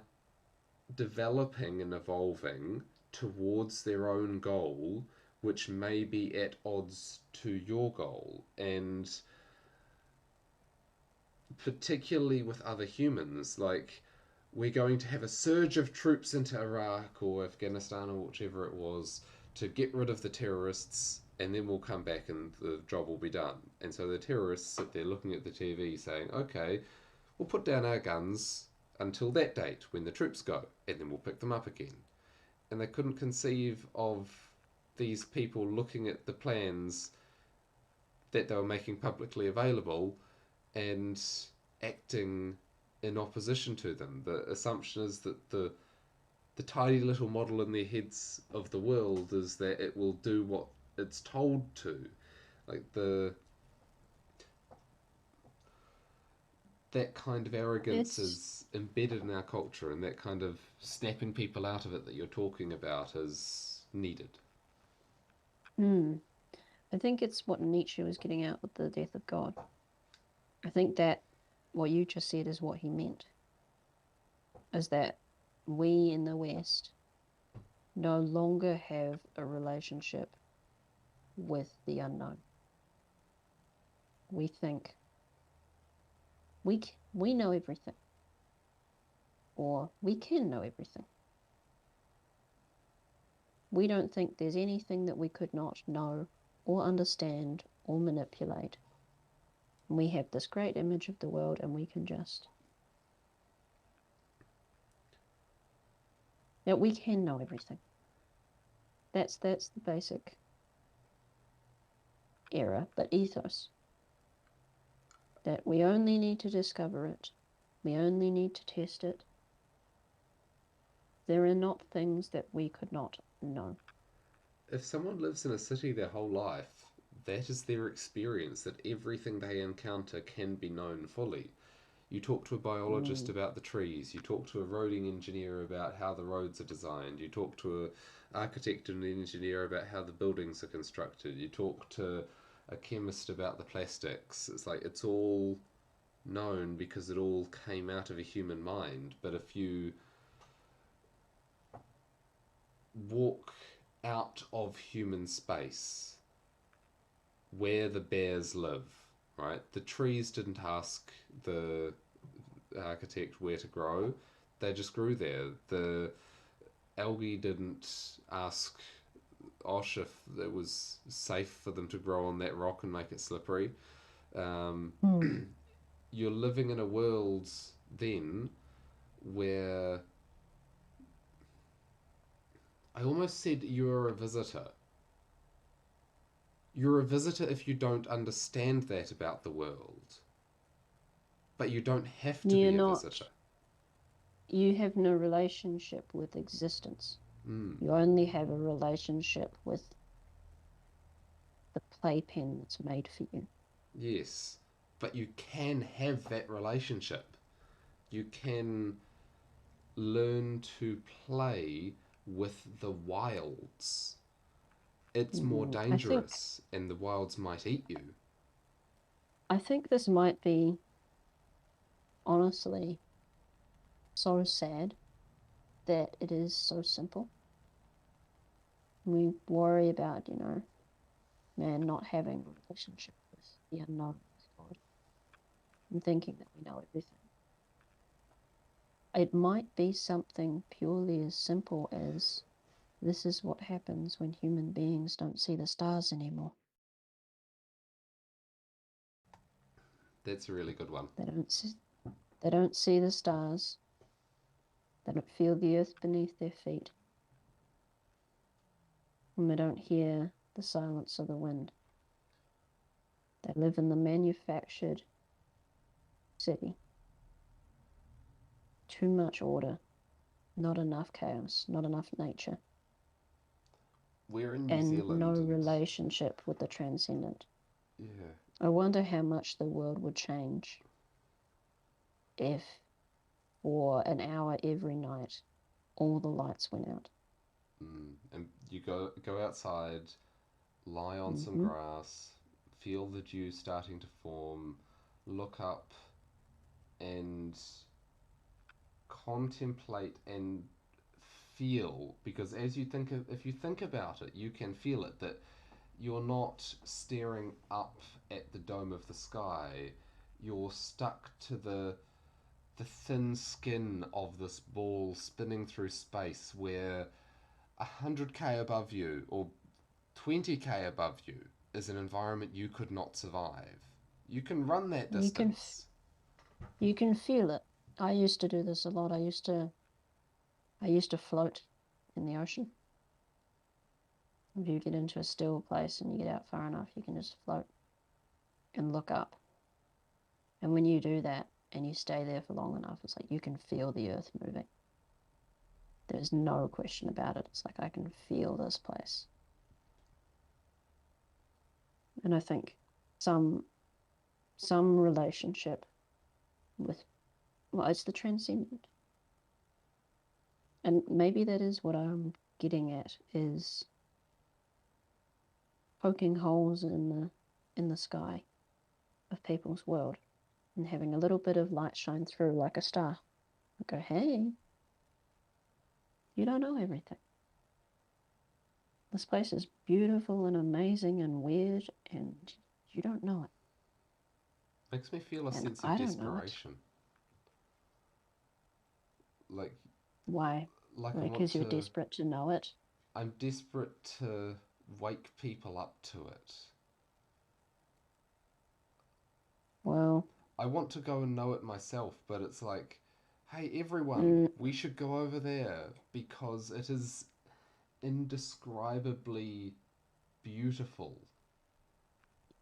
developing and evolving towards their own goal, which may be at odds to your goal, and particularly with other humans. Like, we're going to have a surge of troops into Iraq or Afghanistan or whichever it was to get rid of the terrorists, and then we'll come back and the job will be done. And so the terrorists sit there looking at the TV saying, okay, we'll put down our guns until that date when the troops go, and then we'll pick them up again. And they couldn't conceive of these people looking at the plans that they were making publicly available and acting in opposition to them. The assumption is that the tiny little model in their heads of the world is that it will do what it's told to. Like that kind of arrogance It's, is embedded in our culture, and that kind of snapping people out of it that you're talking about is needed. hmm, I think it's what Nietzsche was getting at with the death of God. I think that what you just said is what he meant, is that we in the West no longer have a relationship with the unknown. We think we know everything, or we can know everything. We don't think there's anything that we could not know or understand or manipulate. We have this great image of the world and we can just, yeah, we can know everything. That's the basic error, but ethos. That we only need to discover it. We only need to test it. There are not things that we could not know. If someone lives in a city their whole life, that is their experience, that everything they encounter can be known fully. You talk to a biologist Mm, about the trees, you talk to a roading engineer about how the roads are designed, you talk to an architect and an engineer about how the buildings are constructed, you talk to a chemist about the plastics. It's like it's all known because it all came out of a human mind. But if you walk out of human space where the bears live, right? The trees didn't ask the architect where to grow, they just grew there. The algae didn't ask Osh if it was safe for them to grow on that rock and make it slippery. Um, mm. you're living in a world then where I almost said you're a visitor. You're a visitor if you don't understand that about the world, but you don't have to You're be a not, visitor. you have no relationship with existence. Mm, You only have a relationship with the playpen that's made for you. yes, but you can have that relationship. You can learn to play with the wilds. It's more I think dangerous, and the wilds might eat you. I think this might be honestly so sad that it is so simple. We worry about, man not having a relationship with the unknown, with God, and thinking that we know everything. It might be something purely as simple as this is what happens when human beings don't see the stars anymore. That's a really good one. They don't see, they don't see the stars. They don't feel the earth beneath their feet. And they don't hear the silence of the wind. They live in the manufactured city. Too much order, not enough chaos, not enough nature, We're in New and no Zealand, and relationship with the transcendent. yeah, I wonder how much the world would change if, for an hour every night, all the lights went out. and you go outside, lie on some Mm-hmm. grass, feel the dew starting to form, look up and contemplate and feel, because as you think of, if you think about it, you can feel it, that you're not staring up at the dome of the sky, you're stuck to the the thin skin of this ball spinning through space where 100k above you or 20k above you is an environment you could not survive. You can run that You can distance. you can feel it. I used to do this a lot. I used to float in the ocean. If you get into a still place and you get out far enough, you can just float and look up. And when you do that and you stay there for long enough, it's like you can feel the earth moving. There's no question about it. It's like I can feel this place. And I think some some relationship with, well, it's the transcendent. And maybe that is what I'm getting at, is poking holes in the sky of people's world and having a little bit of light shine through like a star. I go, hey, you don't know everything. This place is beautiful and amazing and weird, and you don't know it. Makes me feel a And sense of I don't know it. desperation. Like Why? like I want Because you're to desperate to know it. I'm desperate to wake people up to it. Well, I want to go and know it myself, but it's like, hey everyone, mm, we should go over there because it is indescribably beautiful.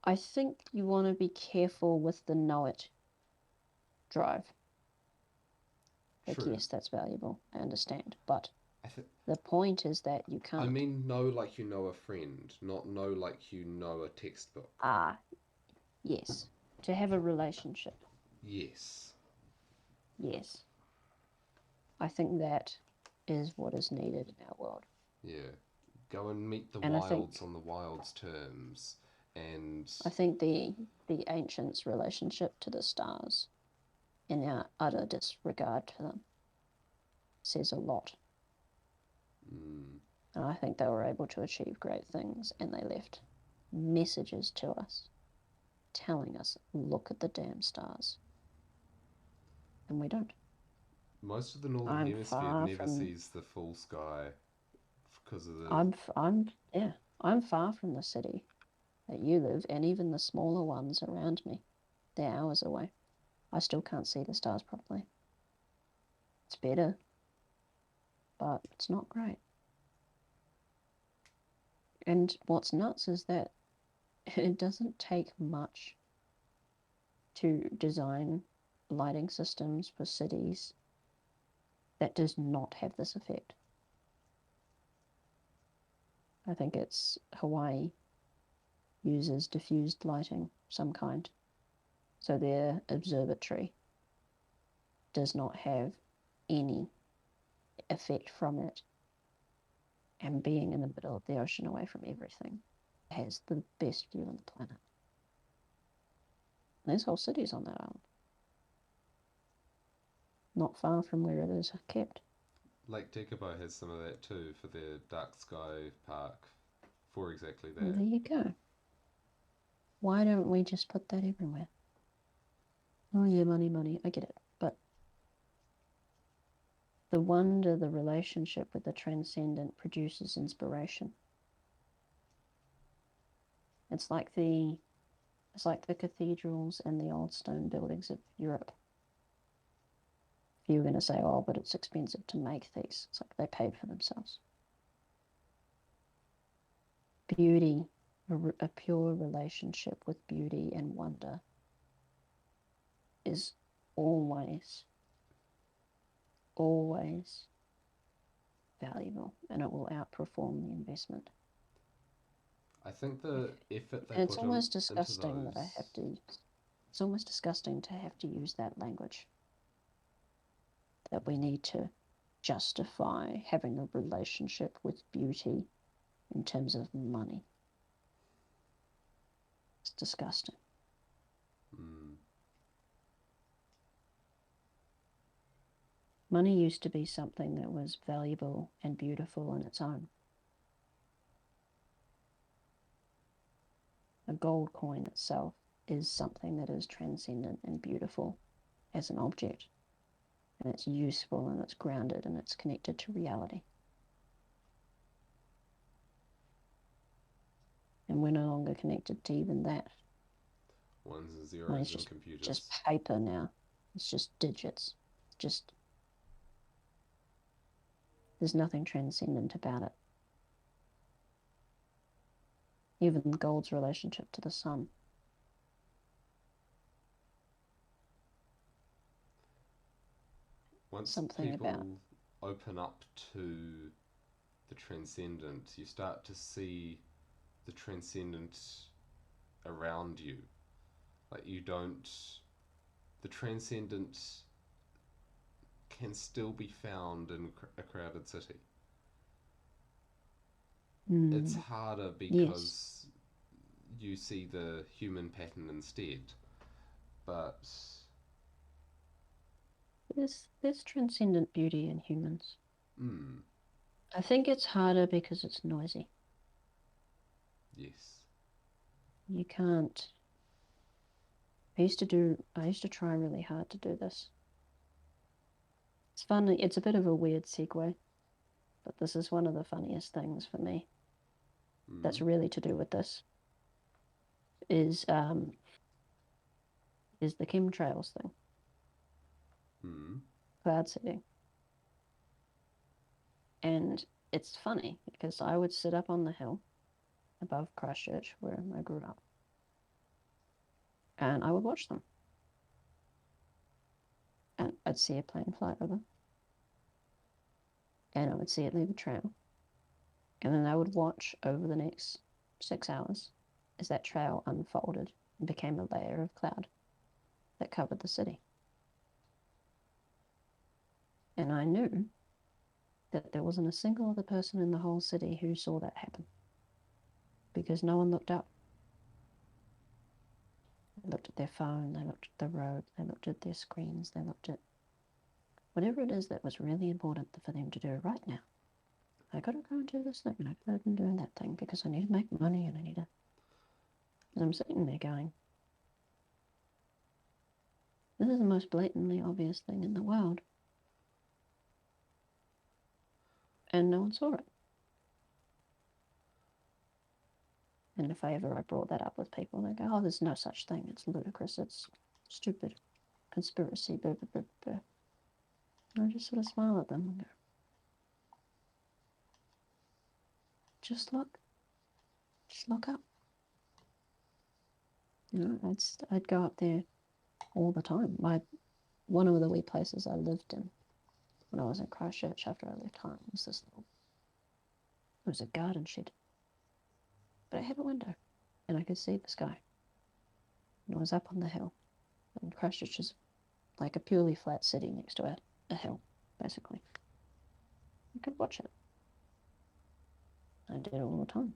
I think you want to be careful with the know it drive. Like, True. yes, that's valuable. I understand. But I th- the point is that you I can't. mean know like you know a friend, not know like you know a textbook. Ah, yes. To have a relationship. Yes. Yes. I think that is what is needed in our world. Yeah. Go and meet the And wilds on the wilds terms and I think the ancients' relationship to the stars in our utter disregard to them says a lot. mm, And I think they were able to achieve great things and they left messages to us telling us, look at the damn stars. And we don't. most of the northern I'm hemisphere far never from sees the full sky because of the I'm yeah, I'm far from the city that you live and even the smaller ones around me. They're hours away. I still can't see the stars properly. It's better, but it's not great. And what's nuts is that it doesn't take much to design lighting systems for cities that does not have this effect. I think it's Hawaii uses diffused lighting, some kind. So their observatory does not have any effect from it. And being in the middle of the ocean away from everything has the best view on the planet. And there's whole cities on that island, not far from where it is kept. Lake Tekapo has some of that too for their dark sky park for exactly Well, that. there you go. Why don't we just put that everywhere? Oh, yeah, money, money. I get it. But the wonder, the relationship with the transcendent produces inspiration. It's like the it's like the cathedrals and the old stone buildings of Europe. If you were going to say, oh, but it's expensive to make these, it's like they paid for themselves. Beauty, a pure relationship with beauty and wonder is always, always valuable and it will outperform the investment. I think the effort they And it's put almost into disgusting that I have those. to, it's almost disgusting to have to use that language, that we need to justify having a relationship with beauty in terms of money. It's disgusting. Mm, Money used to be something that was valuable and beautiful in its own. A gold coin itself is something that is transcendent and beautiful as an object. and it's useful and it's grounded and it's connected to reality. And we're no longer connected to even that. Ones and Money's zeros in just computers. paper now. It's just digits. Just there's nothing transcendent about it. Even gold's relationship to the sun. Once Something about people open up to the transcendent, you start to see the transcendent around you. Like, you don't. The transcendent can still be found in a crowded city. It's mm, harder yes. because you see the human pattern instead. But There's transcendent beauty in humans. mm, I think it's harder because it's noisy. yes. You can't. I used to try really hard to do this. It's fun. It's a bit of a weird segue, but this is one of the funniest things for me that's Mm, really to do with this is um is the chemtrails thing, mm, cloud seeding. And it's funny because I would sit up on the hill above Christchurch where I grew up and I would watch them. And I'd see a plane fly over and I would see it leave a trail. And then I would watch over the next 6 hours as that trail unfolded and became a layer of cloud that covered the city. And I knew that there wasn't a single other person in the whole city who saw that happen because no one looked up. They looked at their phone, they looked at the road, they looked at their screens, they looked at whatever it is that was really important for them to do right now. I gotta go and do this thing, and I gotta go and do that thing because I need to make money and I need to. And I'm sitting there going, this is the most blatantly obvious thing in the world, and no one saw it. And if I brought that up with people, they go, oh, there's no such thing. It's ludicrous. It's stupid. Conspiracy. Blah, blah, blah, blah. And I just sort of smile at them and go, just look. Just look up. You know, I'd go up there all the time. One of the wee places I lived in when I was in Christchurch after I left home was this little, it was a garden shed, but it had a window and I could see the sky. And I was up on the hill. And Christchurch is like a purely flat city next to a hill, basically. I could watch it. I did it all the time.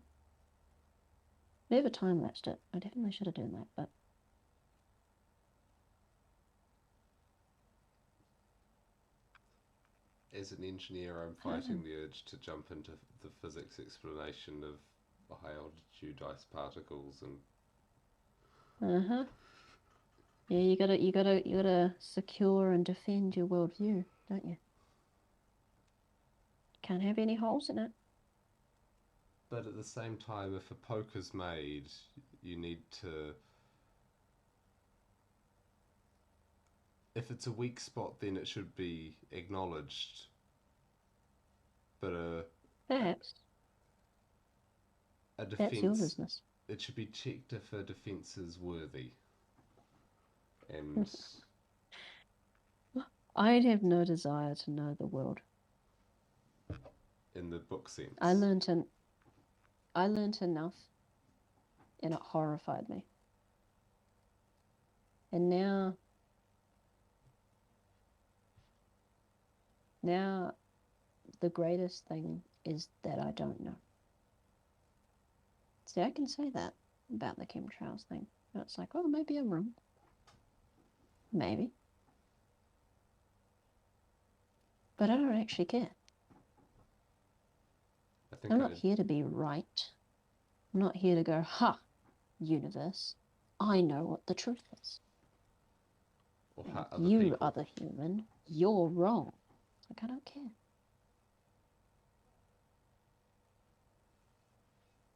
Never time lapsed it. I definitely should have done that, but as an engineer, I'm I don't fighting know. the urge to jump into the physics explanation of high altitude ice particles and Uh-huh. Yeah, you gotta secure and defend your worldview, don't you? Can't have any holes in it. but at the same time, if a poker's made, you need to. If it's a weak spot, then it should be acknowledged. But Perhaps a that's your defense, business. it should be checked if a defense is worthy. And I'd have no desire to know the world. in the book I sense, learnt an, I learnt enough and it horrified me. And now the greatest thing is that I don't know. See, I can say that about the chemtrails thing. It's like, oh, maybe I'm wrong. Maybe. But I don't actually care. I I'm think not I here to be right. I'm not here to go, ha, universe. I know what the truth is. or And other you, people. other human, you're wrong. It's like, I don't care.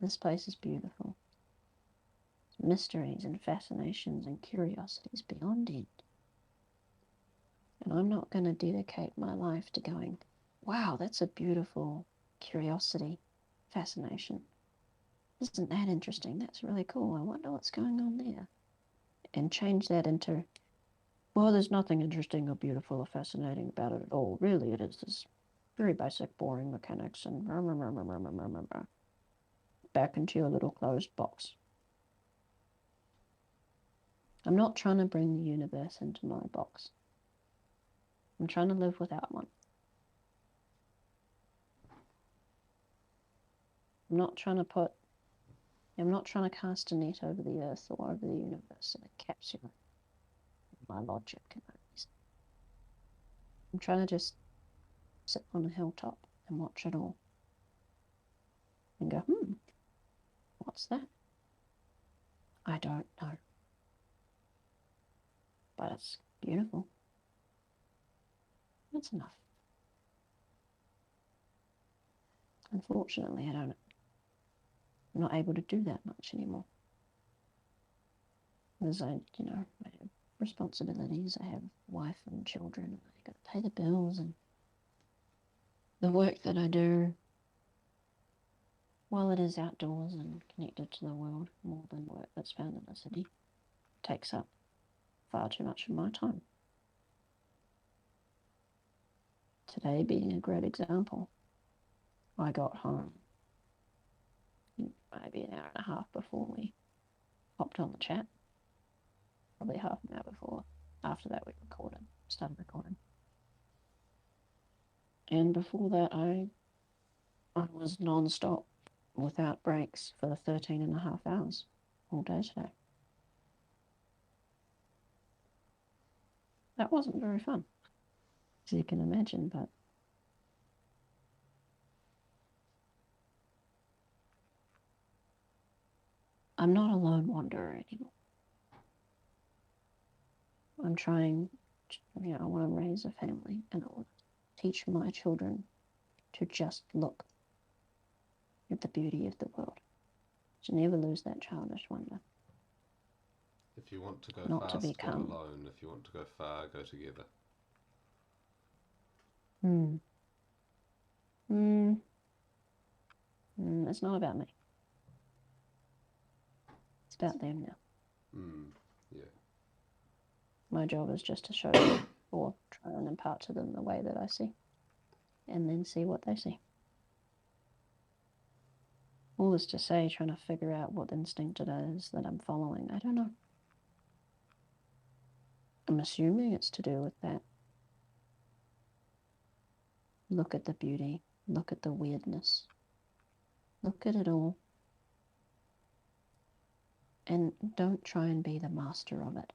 This place is beautiful. Mysteries and fascinations and curiosities beyond end. And I'm not going to dedicate my life to going, wow, that's a beautiful curiosity, fascination. Isn't that interesting? That's really cool. I wonder what's going on there. And change that into, well, there's nothing interesting or beautiful or fascinating about it at all. Really, it is this very basic, boring mechanics and back into your little closed box. I'm not trying to bring the universe into my box. I'm trying to live without one. I'm not trying to cast a net over the earth or over the universe and encapsulate my logic and my reason. I'm trying to just sit on a hilltop and watch it all and go, what's that? I don't know. But it's beautiful. That's enough. Unfortunately, I'm not able to do that much anymore. Because I have responsibilities. I have a wife and children. And I got to pay the bills and the work that I do, while it is outdoors and connected to the world more than work that's found in the city, takes up far too much of my time. Today being a great example. I got home maybe an hour and a half before we hopped on the chat, probably half an hour before. After that, we started recording. And before that, I was non-stop without breaks for the 13 and a half hours all day today. That wasn't very fun, as you can imagine, but I'm not a lone wanderer anymore. I'm trying, I want to raise a family and I want to teach my children to just look at the beauty of the world, to never lose that childish wonder. If you want to go Not to fast, go become. alone. If you want to go far, go together. It's not about me. It's about them now. Yeah. My job is just to show them or try and impart to them the way that I see, and then see what they see. All this to say, trying to figure out what instinct it is that I'm following. I don't know. I'm assuming it's to do with that. Look at the beauty. Look at the weirdness. Look at it all. And don't try and be the master of it.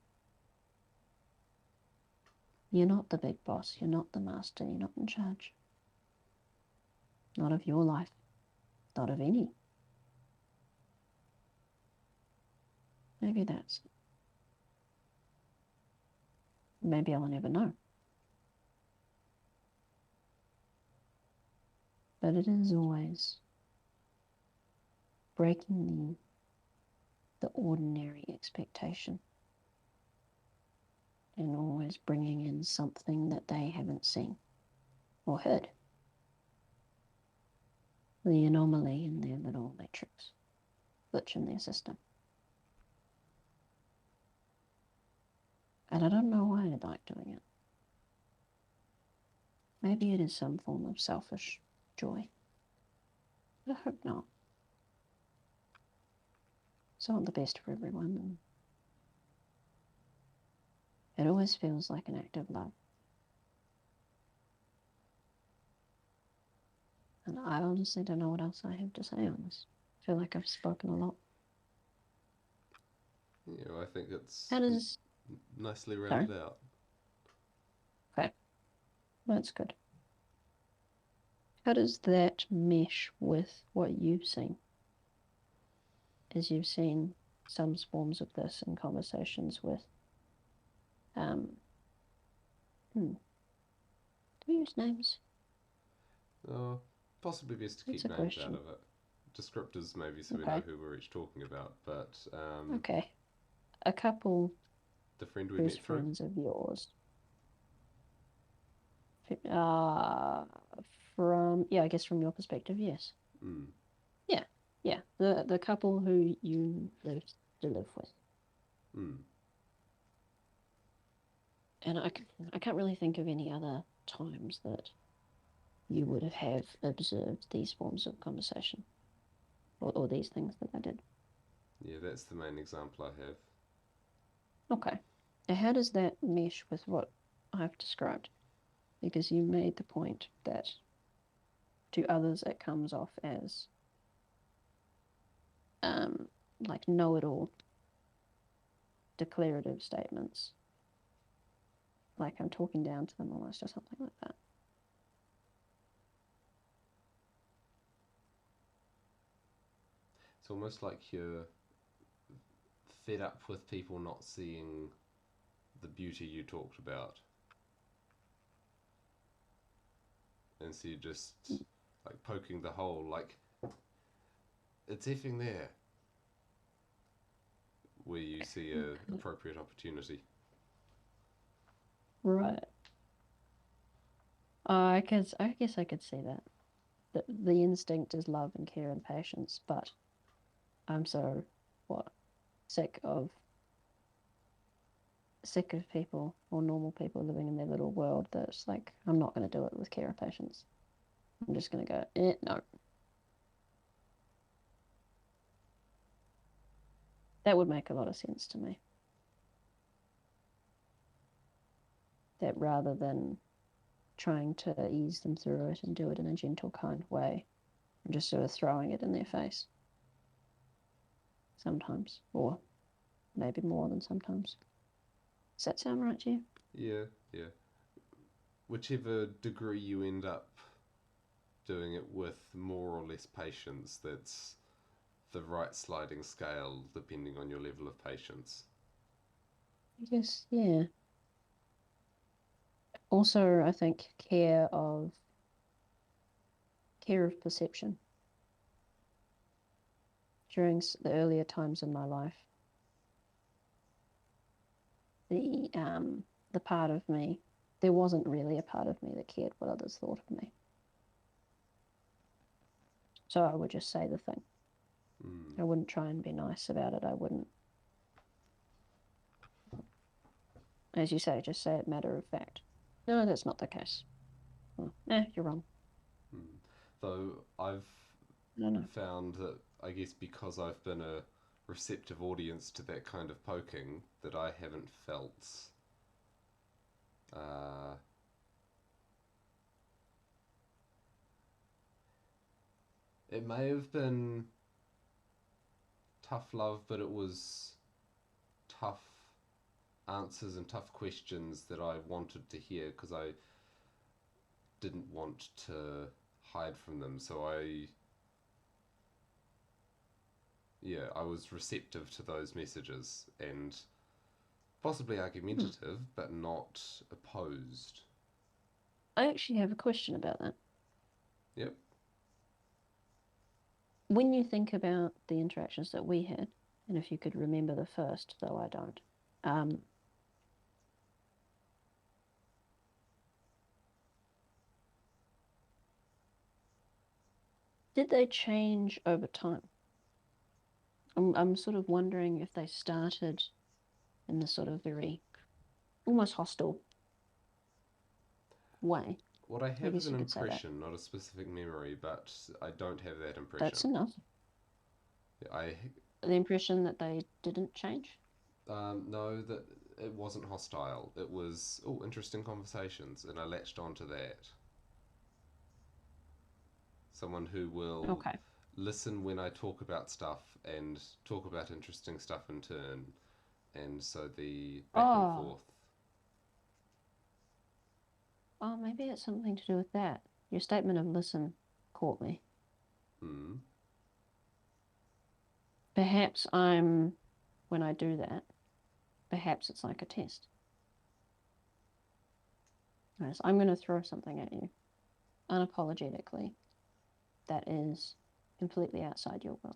You're not the big boss. You're not the master. You're not in charge. Not of your life. Not of any. Maybe that's it. Maybe I'll never know. But it is always breaking the ordinary expectation and always bringing in something that they haven't seen or heard. The anomaly in their little matrix, glitch in their system. And I don't know why I like doing it. Maybe it is some form of selfish joy. But I hope not. So I want the best for everyone. And it always feels like an act of love. And I honestly don't know what else I have to say on this. I feel like I've spoken a lot. Yeah, I think it's How does... nicely Sorry? rounded out. Okay, that's good. How does that mesh with what you've seen? As you've seen some forms of this in conversations with We use names. Oh, possibly best to That's keep a names out question. of it. Descriptors maybe so we know Okay. who we're each talking about, but Okay. A couple the friend we who's met through. friends of yours. Uh, yeah, I guess from your perspective, yes. Mm, Yeah. Yeah. The couple who you lived to live with. mm. And I can't really think of any other times that you would have observed these forms of conversation or these things that I did. Yeah, that's the main example I have. Okay. Now, how does that mesh with what I've described? Because you made the point that to others it comes off as um, like know-it-all declarative statements, like I'm talking down to them almost or something like that. It's almost like you're fed up with people not seeing the beauty you talked about, and so you're just like poking the hole, like it's effing there, where you see a appropriate opportunity. Right. I guess I could see that. The instinct is love and care and patience, but I'm so what sick of people or normal people living in their little world that it's like I'm not going to do it with care and patience. I'm just going to go, no. That would make a lot of sense to me. That rather than trying to ease them through it and do it in a gentle, kind way, I'm just sort of throwing it in their face sometimes, or maybe more than sometimes. Does that sound right to you? Yeah, yeah. Whichever degree you end up doing it with, more or less patience, that's the right sliding scale depending on your level of patience. I guess, yeah. Also, I think care of perception during the earlier times in my life. The part of me, there wasn't really a part of me that cared what others thought of me. So I would just say the thing. Mm. I wouldn't try and be nice about it. I wouldn't, as you say, just say it matter of fact. No, that's not the case. Oh, you're wrong. Mm. Though I've I don't know. found that, I guess because I've been a receptive audience to that kind of poking, that I haven't felt uh, it may have been tough love, but it was tough answers and tough questions that I wanted to hear because I didn't want to hide from them. So yeah, I was receptive to those messages and possibly Hmm. argumentative, but not opposed. I actually have a question about that. Yep. When you think about the interactions that we had, and if you could remember the first, though I don't, um, did they change over time? I'm sort of wondering if they started in this sort of very almost hostile way. What I I have is guess an you could say that. impression, not a specific memory, but I don't have that That's impression. enough. I The impression that they didn't change. know that it wasn't hostile. It was, oh, interesting conversations, and I latched onto that. Someone who will Okay. listen when I talk about stuff and talk about interesting stuff in turn, and so the back and Oh, forth. maybe it's something to do with that. Your statement of listen caught me. Hmm. Perhaps when I do that, perhaps it's like a test. Right, so I'm going to throw something at you unapologetically that is completely outside your world.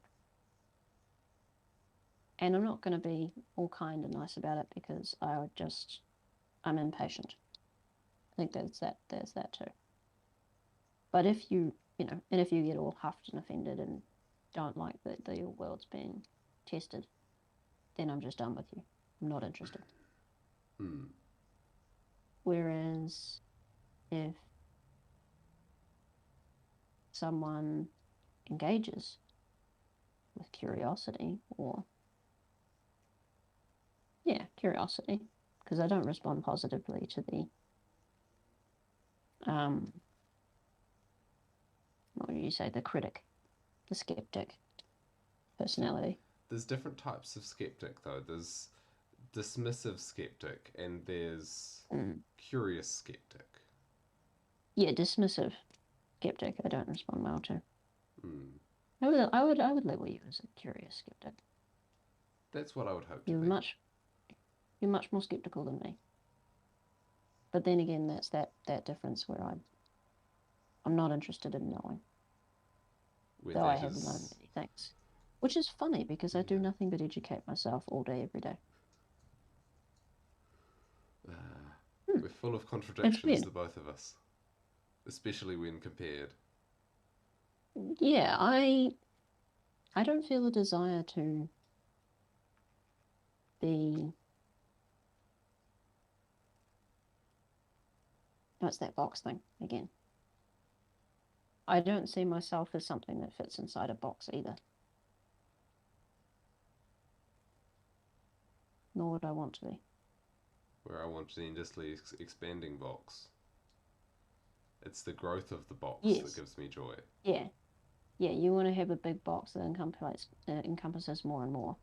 And I'm not going to be all kind and nice about it because I'm impatient. I think there's that too. But if and if you get all huffed and offended and don't like that your world's being tested, then I'm just done with you. I'm not interested. Hmm. Whereas if someone engages with curiosity curiosity, because I don't respond positively to the what would you say, the critic, the skeptic personality. There's different types of skeptic, though. There's dismissive skeptic and there's curious skeptic. Yeah, dismissive skeptic. I don't respond well to. Hmm. I would label you as a curious skeptic. That's what I would hope to You're be. much you're much more skeptical than me. But then again, that's that difference where I'm not interested in knowing, Where though I that have known is. many things. Which is funny because I do Yeah. nothing but educate myself all day, every day. Hmm. We're full of It's contradictions, weird. the both of us, especially when compared. Yeah, I don't feel a desire to be. No, it's that box thing again. I don't see myself as something that fits inside a box either, nor would I want to be. Where I want the endlessly expanding box. It's the growth of the box that Yes, gives me joy. yeah, yeah. You want to have a big box that encompasses more and more.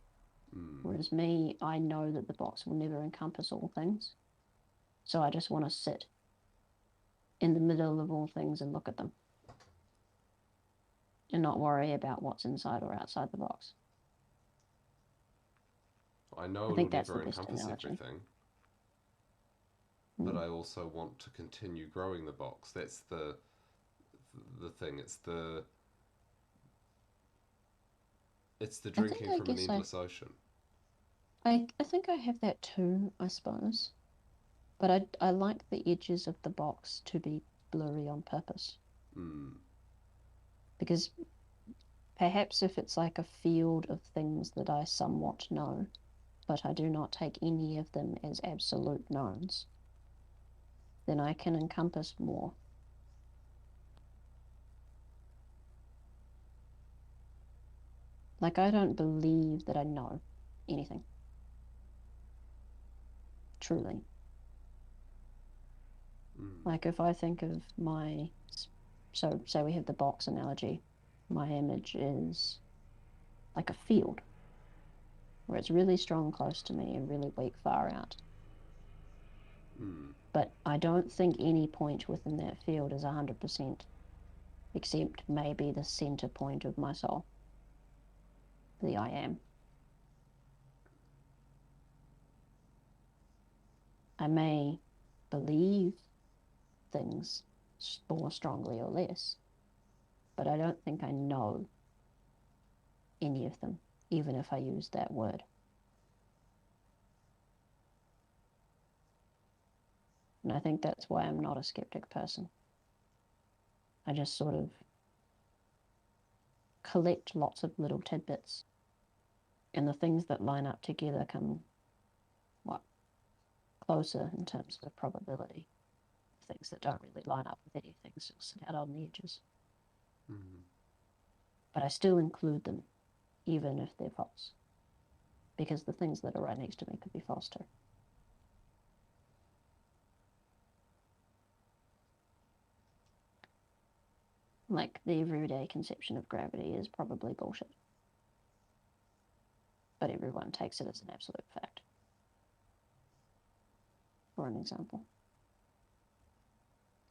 Mm. Whereas me, I know that the box will never encompass all things, so I just want to sit in the middle of all things and look at them, and not worry about what's inside or outside the box. I know I it'll think that's the never best encompass analogy. everything, but Mm. I also want to continue growing the box. That's the thing. It's the I think drinking I from an guess I endless ocean. I think I have that too, I suppose. But I like the edges of the box to be blurry on purpose. Mm. Because perhaps if it's like a field of things that I somewhat know, but I do not take any of them as absolute knowns, then I can encompass more. Like I don't believe that I know anything, truly. Mm. Like if I think of so say we have the box analogy, my image is like a field where it's really strong close to me and really weak far out. Mm. But I don't think any point within that field is 100%, except maybe the center point of my soul, the I am. I may believe things more strongly or less, but I don't think I know any of them, even if I use that word. And I think that's why I'm not a skeptic person. I just sort of collect lots of little tidbits, and the things that line up together come, what, closer in terms of probability. Things that don't really line up with anything still sit out on the edges. Mm. But I still include them, even if they're false, because the things that are right next to me could be false too. Like the everyday conception of gravity is probably bullshit, but everyone takes it as an absolute fact, for an example.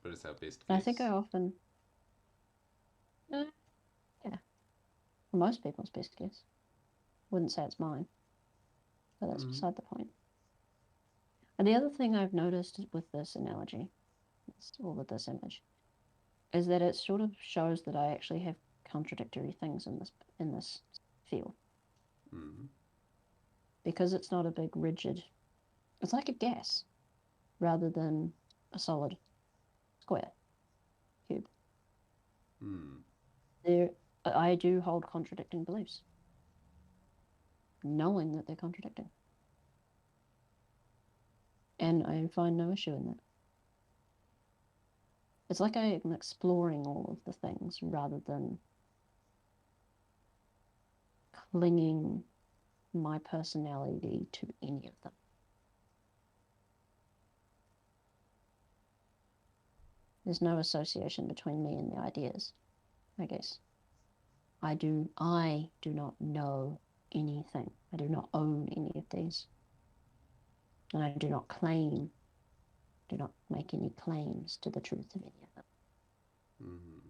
But it's our best And I think I guess. often, uh, yeah, for most people's best guess. Wouldn't say it's mine, but that's Mm. beside the point. And the other thing I've noticed with this analogy, all of this image, is that it sort of shows that I actually have contradictory things in this field Mm. because it's not a big rigid. It's like a gas rather than a solid square cube. Mm. There, I do hold contradicting beliefs, knowing that they're contradicting, and I find no issue in that. It's like I am exploring all of the things rather than clinging my personality to any of them. There's no association between me and the ideas, I guess. I do not know anything. I do not own any of these. And I do not make any claims to the truth of any of them. Mm.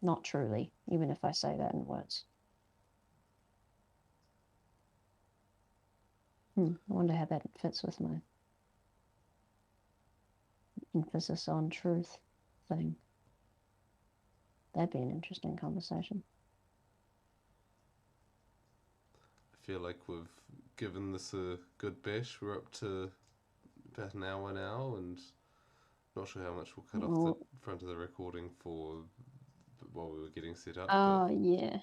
Not truly, even if I say that in words. I wonder how that fits with my emphasis on truth thing. That'd be an interesting conversation. I feel like we've given this a good bash. We're up to about an hour now, and not sure how much we'll cut off the Well, front of the recording for while we were getting set up, but oh yeah,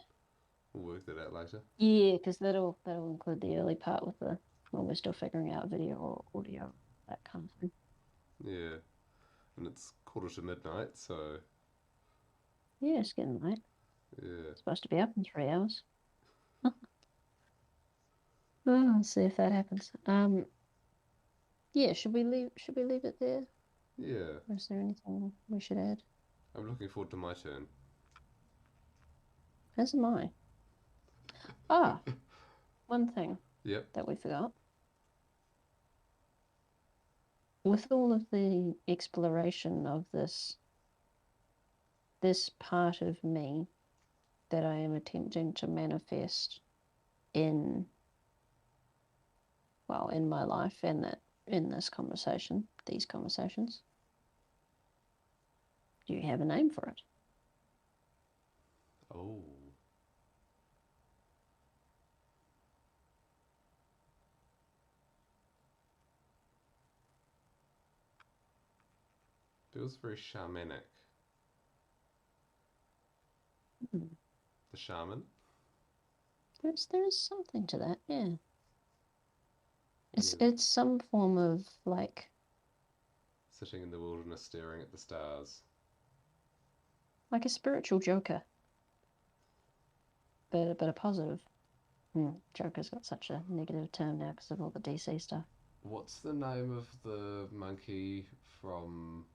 we'll work that out later. yeah, because that'll include the early part with the when we're still figuring out video or audio, that kind of thing. Yeah, and it's 1:45, so Yeah, it's getting late. yeah, Supposed to be up in 3 hours. Oh, let's see if that happens. Yeah, should we leave it there? yeah. Or is there anything we should add? I'm looking forward to my turn. As am I. Ah, one thing Yep. that we forgot. With all of the exploration of this part of me that I am attempting to manifest in in my life and that in this conversation, these conversations, do you have a name for it? Oh, feels very shamanic. Hmm. The shaman. There's something to that, yeah. It's Yeah. it's some form of Sitting in the wilderness, staring at the stars. like a spiritual joker, but a positive. Joker's got such a negative term now because of all the DC stuff. What's the name of the monkey from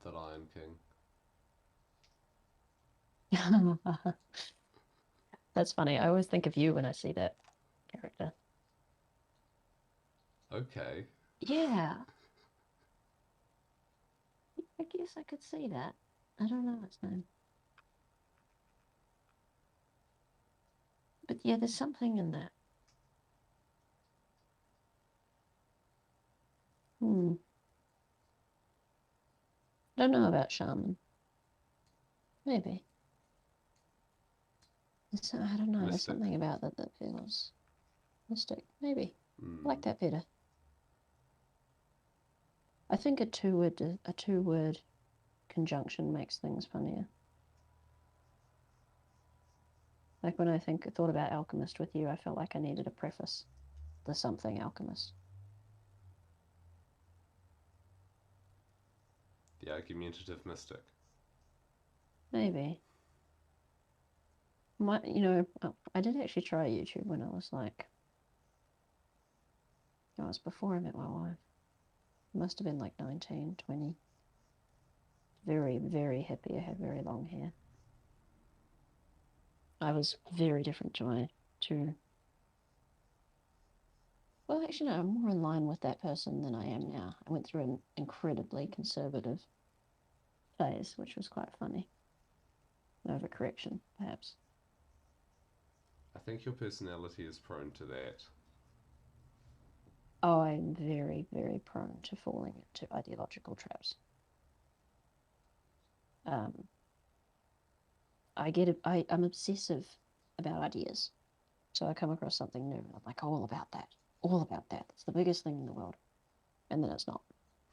The Lion King? That's funny. I always think of you when I see that character. Okay. Yeah, I guess I could see that. I don't know its name. But yeah, there's something in that. Hmm. Don't know about shaman. Maybe. I don't know. There's Mystic. something about that feels mystic. Maybe. I like Hmm. that better. I think a two word conjunction makes things funnier. Like when thought about alchemist with you, I felt like I needed a preface. The something alchemist. The argumentative mystic. Maybe. I did actually try YouTube when I was it was before I met my wife. It must have been like 19, 20. Very, very hippie. I had very long hair. I was very different to, well, actually, no, I'm more in line with that person than I am now. I went through an incredibly conservative phase, which was quite funny. Overcorrection, perhaps. I think your personality is prone to that. Oh, I'm very, very prone to falling into ideological traps. Um, I'm obsessive about ideas. So I come across something new and I'm like, all about that, all about that. It's the biggest thing in the world. And then it's not.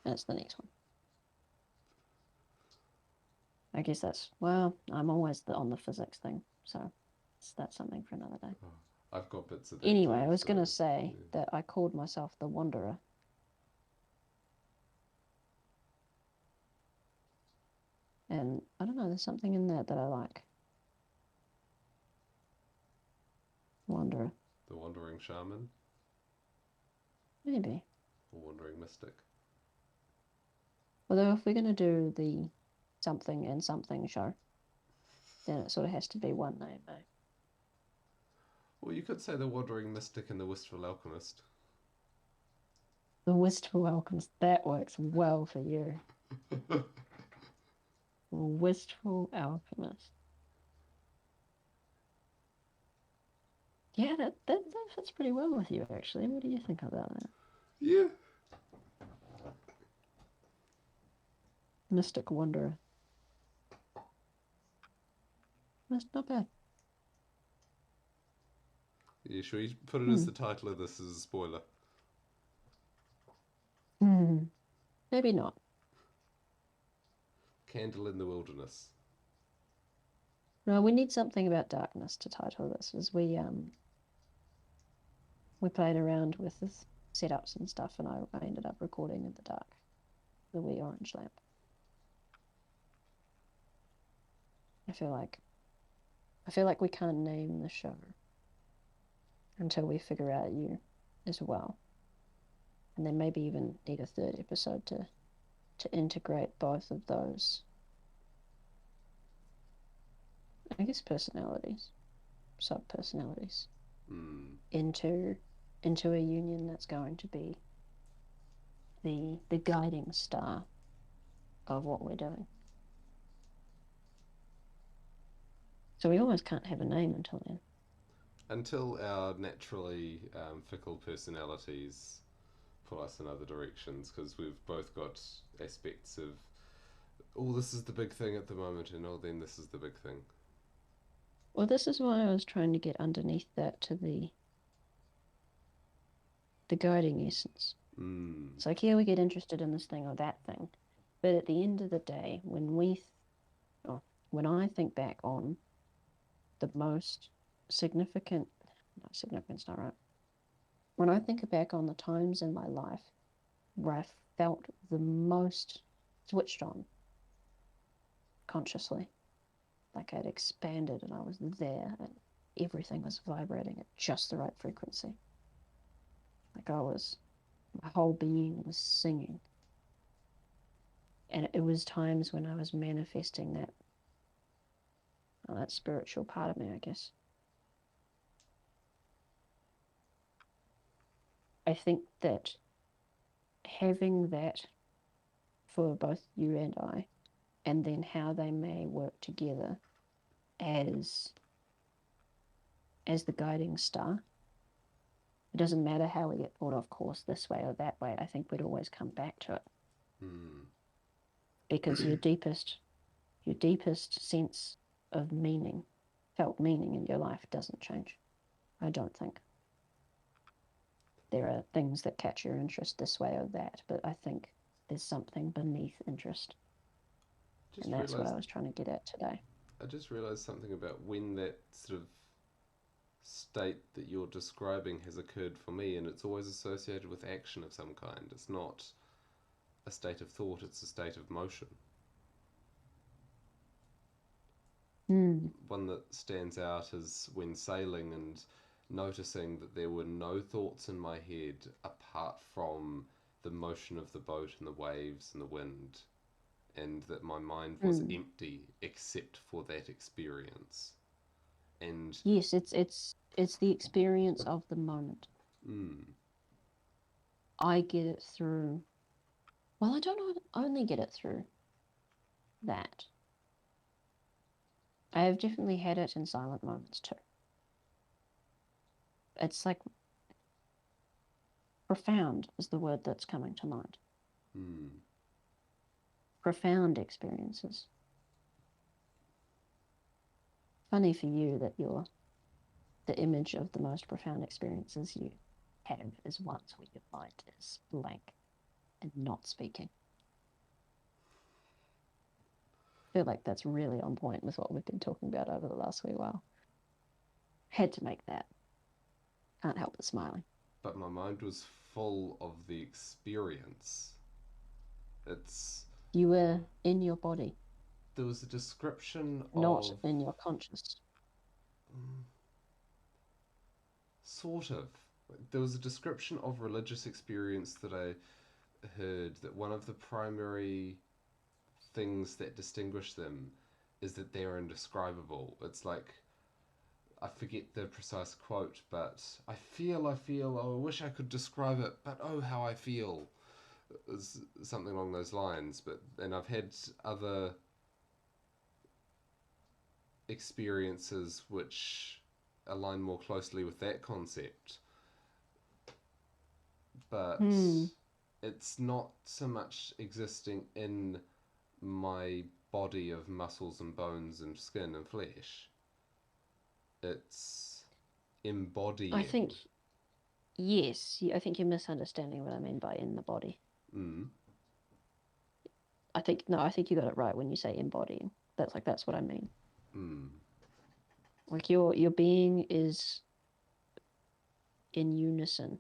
And it's the next one. I guess well, I'm always on the physics thing. So that's something for another day. Oh, I've got bits of that Anyway, too, I was going so to say yeah. that I called myself the Wanderer. And I don't know, there's something in that I like. Wanderer. The wandering shaman Maybe. or wandering mystic. Although if we're going to do the something and something show, then it sort of has to be one name, eh? Well, you could say the wandering mystic and the wistful alchemist. The Wistful Alchemist. That works well for you. Wistful Alchemist. Yeah, that fits pretty well with you, actually. What do you think about that? Yeah. Mystic Wanderer. That's not bad. Yeah, sure. You put it as Hmm. the title of this as a spoiler. Hmm. Maybe not. Candle in the Wilderness. No, we need something about darkness to title this, as we played around with this setups and stuff, and I ended up recording in the dark, the wee orange lamp. I feel like we can't name the show until we figure out you as well, and then maybe even need a third episode to integrate both of those, I guess, personalities, sub personalities Hmm. into a union that's going to be the guiding star of what we're doing. So we almost can't have a name until then. Until our naturally fickle personalities pull us in other directions, because we've both got aspects of, oh, this is the big thing at the moment, and oh, then this is the big thing. Well, this is why I was trying to get underneath that to the guiding essence. Hmm. It's like, here we get interested in this thing or that thing, but at the end of the day, or when I think back on the most significant, no, significant's not right. When I think back on the times in my life where I felt the most switched on consciously, like I'd expanded and I was there and everything was vibrating at just the right frequency. Like my whole being was singing. And it was times when I was manifesting that spiritual part of me, I guess. I think that having that for both you and I, and then how they may work together as the guiding star. It doesn't matter how we get pulled off course this way or that way. I think we'd always come back to it Hmm. because your deepest sense of meaning, felt meaning in your life doesn't change. I don't think. There are things that catch your interest this way or that, but I think there's something beneath interest. And Just that's what I realised was trying to get at today. I just realised something about when that sort of state that you're describing has occurred for me, and it's always associated with action of some kind. It's not a state of thought, it's a state of motion. Hmm. One that stands out is when sailing and noticing that there were no thoughts in my head apart from the motion of the boat and the waves and the wind, and that my mind was Hmm. empty except for that experience. And Yes, it's the experience of the moment. mm, I get it through. Well, I don't only get it through that. I have definitely had it in silent moments too. It's like Profound is the word that's coming to mind. Hmm. Profound experiences. Funny for you that the image of the most profound experiences you have is ones where your mind is blank and not speaking. I feel like that's really on point with what we've been talking about over the last wee while. Had to make that. Can't help but smiling. But my mind was full of the experience. It's You were in your body, There was a description not of in your conscious. sort of there was a description of religious experience that I heard that one of the primary things that distinguish them is that they're indescribable. It's like I forget the precise quote, but I feel, oh, I wish I could describe it, but oh, how I feel. Is something along those lines. But and I've had other experiences which align more closely with that concept, but Hmm. it's not so much existing in my body of muscles and bones and skin and flesh. It's I think, embodying. yes, I think you're misunderstanding what I mean by in the body. Mm. No, I think you got it right when you say embodying. That's what I mean. Mm. Like your being is in unison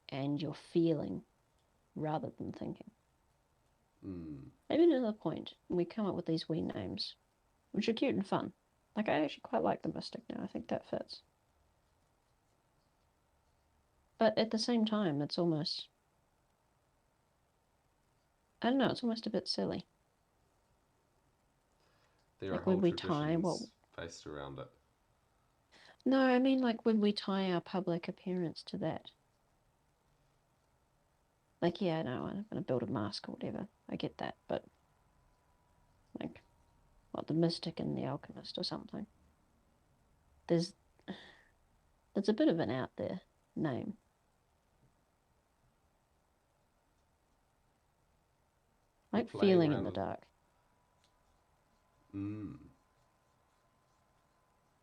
and you're feeling rather than thinking. Mm. Maybe another point, we come up with these wee names, which are cute and fun. Like I actually quite like the mystic now. I think that fits. But at the same time, it's almost I don't know, it's almost a bit silly. There are Like whole would we tie what traditions based around it. No, I mean like would we tie our public appearance to that? Like, yeah, no, I'm gonna build a mask or whatever. I get that, but like what the mystic and the alchemist or something. There's it's a bit of an out there name. You're Like playing feeling in around the with. dark. Mm.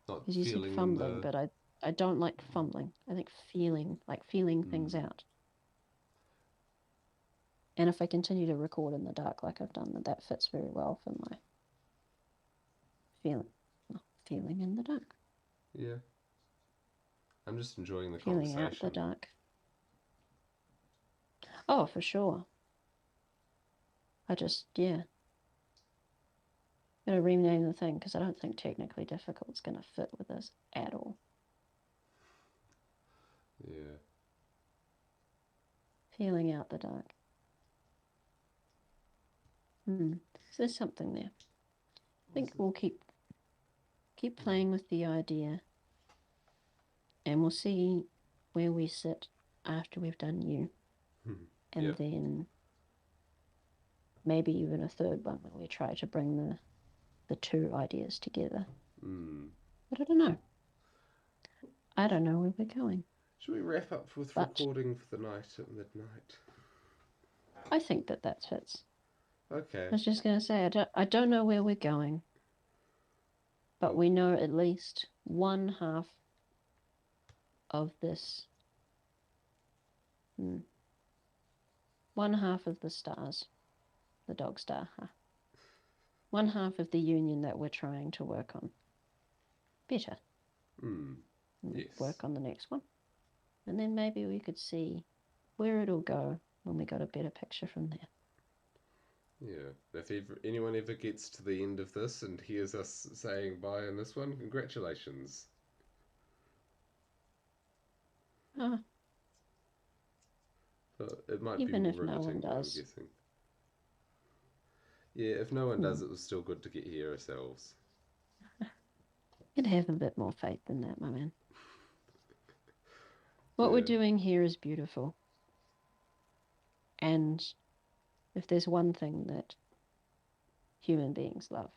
Not Because you said feeling in fumbling, the. but I don't like fumbling. I think feeling, like feeling things Mm. out. And if I continue to record in the dark like I've done, that fits very well for my feeling. Feeling in the dark. Yeah. I'm just enjoying the Feeling out the conversation. dark. Oh, for sure. Yeah. Gotta rename the thing because I don't think technically difficult's gonna fit with this at all. Yeah. Feeling out the dark. So there's something there. I think we'll keep playing with the idea and we'll see where we sit after we've done you. And Yep. then maybe even a third one where we try to bring the two ideas together. Mm. But I don't know. I don't know where we're going. Should we wrap up with But recording for the night at midnight? I think that fits. I Okay. was just gonna say I don't know where we're going, but Well, we know at least one half of this hmm, one half of the stars, the dog star, huh? One half of the union that we're trying to work on better. mm, yes. Work on the next one. And then maybe we could see where it'll go when we got a better picture from there. Yeah. If anyone ever gets to the end of this and hears us saying bye in this one, congratulations. Ah, But it might be even more if no one riveting, I'm does. guessing. Yeah, if no one Hmm. does, it was still good to get here ourselves. You'd have a bit more faith than that, my man. What we're Yeah. doing here is beautiful. And if there's one thing that human beings love,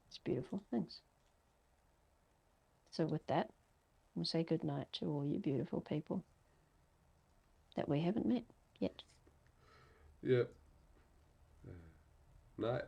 it's beautiful things. So with that, We'll say good night to all you beautiful people that we haven't met yet. Yeah. Night.